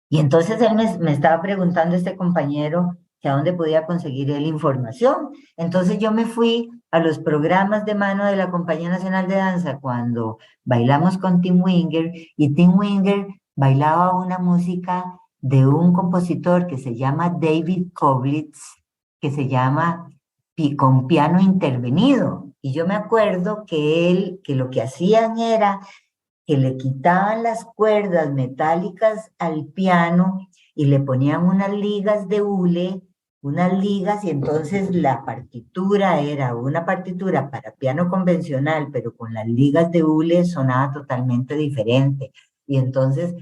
y entonces me estaba preguntando este compañero que a dónde podía conseguir él información. Entonces yo me fui a los programas de mano de la Compañía Nacional de Danza cuando bailamos con Tim Winger y Tim Winger bailaba una música de un compositor que se llama David Koblitz, que se llama con piano intervenido. Y yo me acuerdo que lo que hacían era que le quitaban las cuerdas metálicas al piano y le ponían unas ligas de hule, unas ligas, y entonces la partitura era una partitura para piano convencional, pero con las ligas de hule sonaba totalmente diferente. Y entonces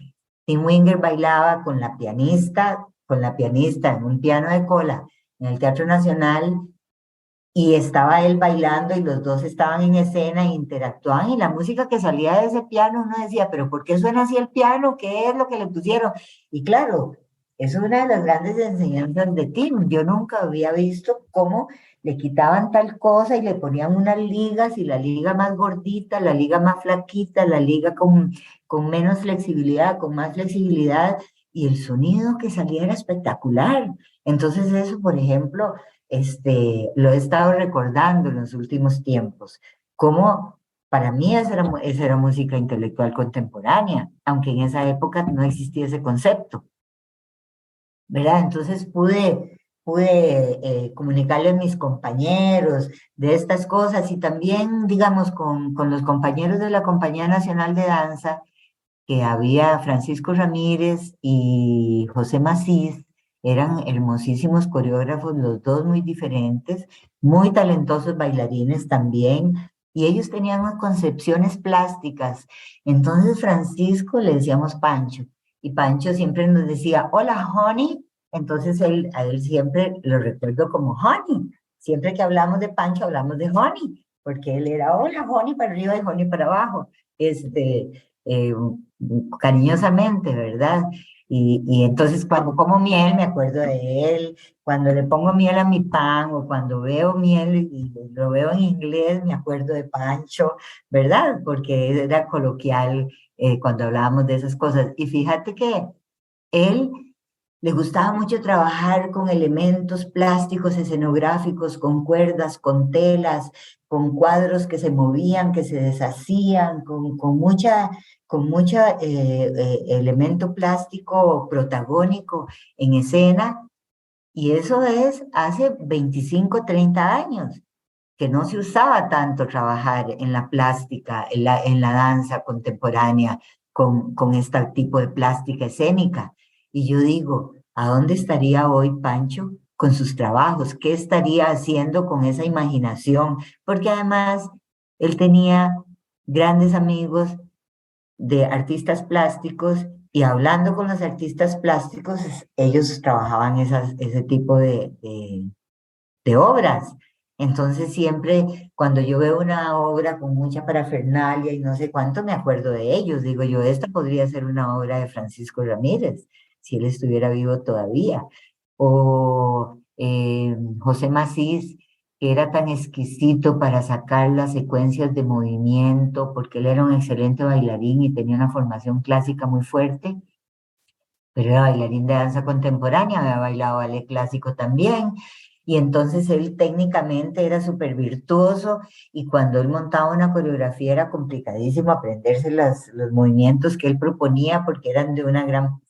Tim Winger bailaba con la pianista en un piano de cola en el Teatro Nacional y estaba él bailando y los dos estaban en escena e interactuaban y la música que salía de ese piano uno decía, pero ¿por qué suena así el piano? ¿Qué es lo que le pusieron? Y claro, es una de las grandes enseñanzas de Tim. Yo nunca había visto cómo le quitaban tal cosa y le ponían unas ligas y la liga más gordita, la liga más flaquita, la liga con menos flexibilidad, con más flexibilidad y el sonido que salía era espectacular. Entonces eso, por ejemplo, lo he estado recordando en los últimos tiempos, como para mí esa era música intelectual contemporánea, aunque en esa época no existía ese concepto, ¿verdad? Entonces pude comunicarle a mis compañeros de estas cosas y también, digamos, con los compañeros de la Compañía Nacional de Danza, que había Francisco Ramírez y José Macís, eran hermosísimos coreógrafos, los dos muy diferentes, muy talentosos bailarines también, y ellos tenían unas concepciones plásticas. Entonces Francisco le decíamos Pancho, y Pancho siempre nos decía, hola, honey. Entonces a él siempre lo recuerdo como honey. Siempre que hablamos de Pancho, hablamos de honey, porque él era, hola, honey para arriba y honey para abajo. Eh, Cariñosamente, ¿verdad? Y entonces cuando como miel me acuerdo de él, cuando le pongo miel a mi pan o cuando veo miel y lo veo en inglés me acuerdo de Pancho, ¿verdad? Porque era coloquial cuando hablábamos de esas cosas. Y fíjate que él le gustaba mucho trabajar con elementos plásticos, escenográficos, con cuerdas, con telas, con cuadros que se movían, que se deshacían, con mucha elemento plástico protagónico en escena. Y eso es hace 25, 30 años, que no se usaba tanto trabajar en la plástica, en la danza contemporánea, con este tipo de plástica escénica. Y yo digo, ¿a dónde estaría hoy Pancho con sus trabajos? ¿Qué estaría haciendo con esa imaginación? Porque además él tenía grandes amigos de artistas plásticos y hablando con los artistas plásticos, ellos trabajaban ese tipo de obras. Entonces siempre cuando yo veo una obra con mucha parafernalia y no sé cuánto, me acuerdo de ellos. Digo yo, esta podría ser una obra de Francisco Ramírez, si él estuviera vivo todavía. O José Macís, que era tan exquisito para sacar las secuencias de movimiento, porque él era un excelente bailarín y tenía una formación clásica muy fuerte, pero era bailarín de danza contemporánea, había bailado ballet clásico también, y entonces él técnicamente era súper virtuoso, y cuando él montaba una coreografía era complicadísimo aprenderse los movimientos que él proponía, porque eran de una gran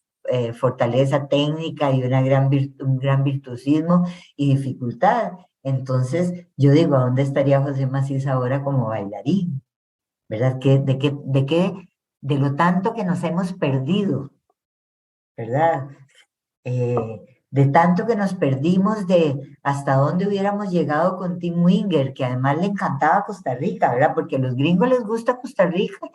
fortaleza técnica y un gran virtuosismo y dificultad. Entonces yo digo, ¿a dónde estaría José Macías ahora como bailarín? ¿Verdad? De lo tanto que nos hemos perdido, ¿verdad? De tanto que nos perdimos de hasta dónde hubiéramos llegado con Tim Winger, que además le encantaba Costa Rica, ¿verdad? Porque a los gringos les gusta Costa Rica,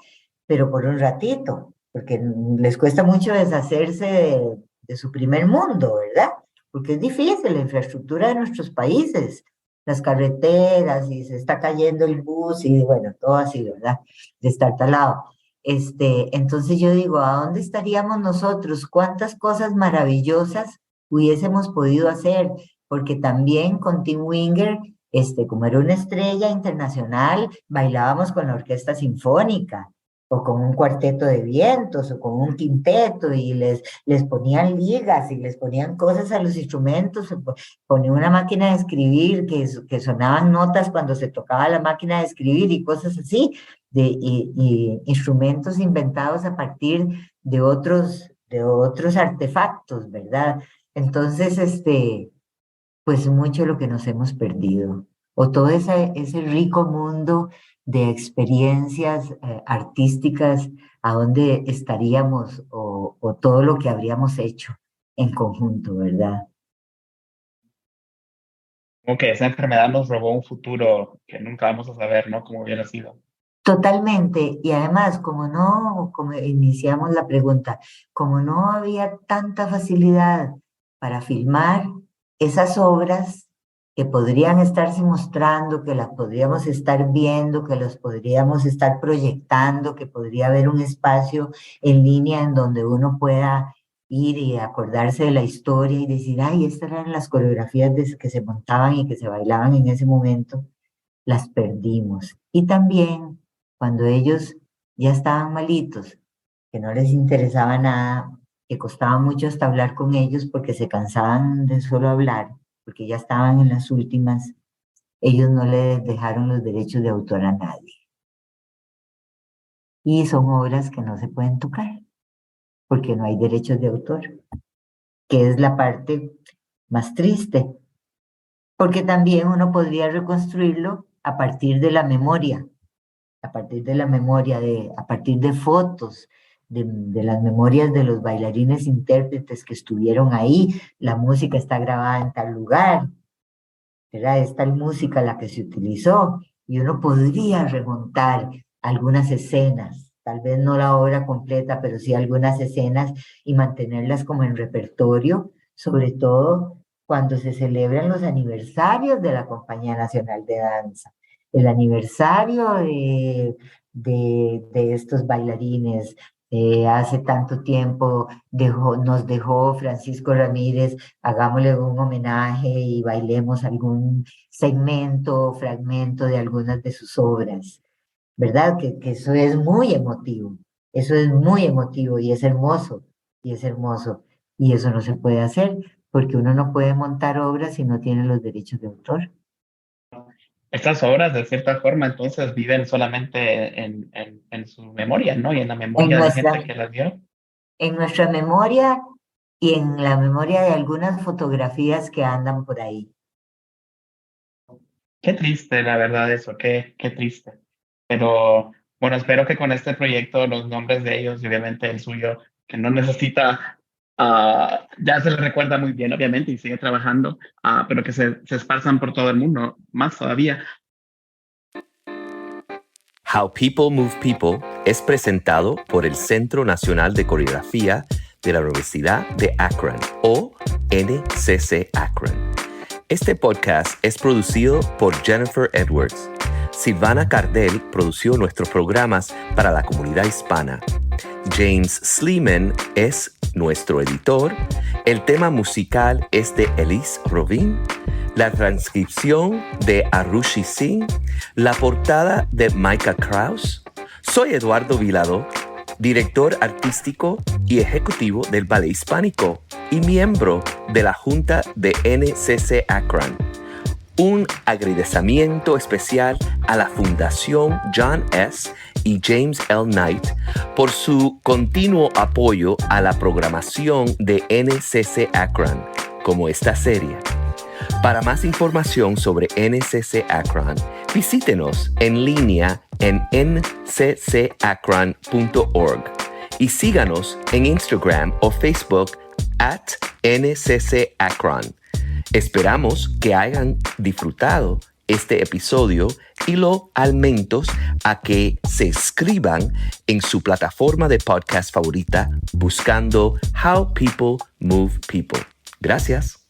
pero por un ratito, porque les cuesta mucho deshacerse de su primer mundo, ¿verdad? Porque es difícil la infraestructura de nuestros países, las carreteras, y se está cayendo el bus, y bueno, todo así, ¿verdad? De estar talado. Entonces yo digo, ¿a dónde estaríamos nosotros? ¿Cuántas cosas maravillosas hubiésemos podido hacer? Porque también con Tim Winger, como era una estrella internacional, bailábamos con la orquesta sinfónica, o con un cuarteto de vientos, o con un quinteto, y les ponían ligas, y les ponían cosas a los instrumentos, ponían una máquina de escribir, que sonaban notas cuando se tocaba la máquina de escribir, y cosas así y instrumentos inventados a partir de otros artefactos, ¿verdad? Entonces, pues mucho lo que nos hemos perdido, o todo ese rico mundo de experiencias artísticas, a dónde estaríamos, o todo lo que habríamos hecho en conjunto, ¿verdad? Como que esa enfermedad nos robó un futuro que nunca vamos a saber, ¿no? Cómo hubiera sido. Totalmente, y además, como iniciamos la pregunta, como no había tanta facilidad para filmar esas obras que podrían estarse mostrando, que las podríamos estar viendo, que las podríamos estar proyectando, que podría haber un espacio en línea en donde uno pueda ir y acordarse de la historia y decir, ay, estas eran las coreografías que se montaban y que se bailaban en ese momento, las perdimos. Y también cuando ellos ya estaban malitos, que no les interesaba nada, que costaba mucho hasta hablar con ellos porque se cansaban de solo hablar, porque ya estaban en las últimas. Ellos no les dejaron los derechos de autor a nadie. Y son obras que no se pueden tocar, porque no hay derechos de autor, que es la parte más triste, porque también uno podría reconstruirlo a partir de la memoria, a partir de fotos, de las memorias de los bailarines intérpretes que estuvieron ahí. La música está grabada en tal lugar, ¿verdad? Es tal música la que se utilizó, y uno podría remontar algunas escenas, tal vez no la obra completa, pero sí algunas escenas, y mantenerlas como en repertorio, sobre todo cuando se celebran los aniversarios de la Compañía Nacional de Danza, el aniversario de estos bailarines. Hace tanto tiempo nos dejó Francisco Ramírez, hagámosle un homenaje y bailemos algún segmento o fragmento de algunas de sus obras, ¿verdad? Que eso es muy emotivo, eso es muy emotivo y es hermoso, y eso no se puede hacer porque uno no puede montar obras si no tiene los derechos de autor. Estas obras, de cierta forma, entonces viven solamente en su memoria, ¿no? Y en la memoria de la gente que las vio. En nuestra memoria y en la memoria de algunas fotografías que andan por ahí. Qué triste, la verdad, eso, qué triste. Pero bueno, espero que con este proyecto los nombres de ellos y obviamente el suyo, que no necesita, ya se les recuerda muy bien, obviamente, y sigue trabajando, pero que se esparzan por todo el mundo, más todavía. How People Move People es presentado por el Centro Nacional de Coreografía de la Universidad de Akron, o NCC Akron. Este podcast es producido por Jennifer Edwards. Silvana Cardell produció nuestros programas para la comunidad hispana. James Sleeman es nuestro editor. El tema musical es de Elise Rovin. La transcripción de Arushi Singh. La portada de Micah Kraus. Soy Eduardo Vilado, director artístico y ejecutivo del Ballet Hispánico y miembro de la Junta de NCC Akron. Un agradecimiento especial a la Fundación John S. y James L. Knight por su continuo apoyo a la programación de NCC Akron, como esta serie. Para más información sobre NCC Akron, visítenos en línea en nccakron.org y síganos en Instagram o Facebook @NCCAkron. Esperamos que hayan disfrutado este episodio y lo alentamos a que se inscriban en su plataforma de podcast favorita buscando How People Move People. Gracias.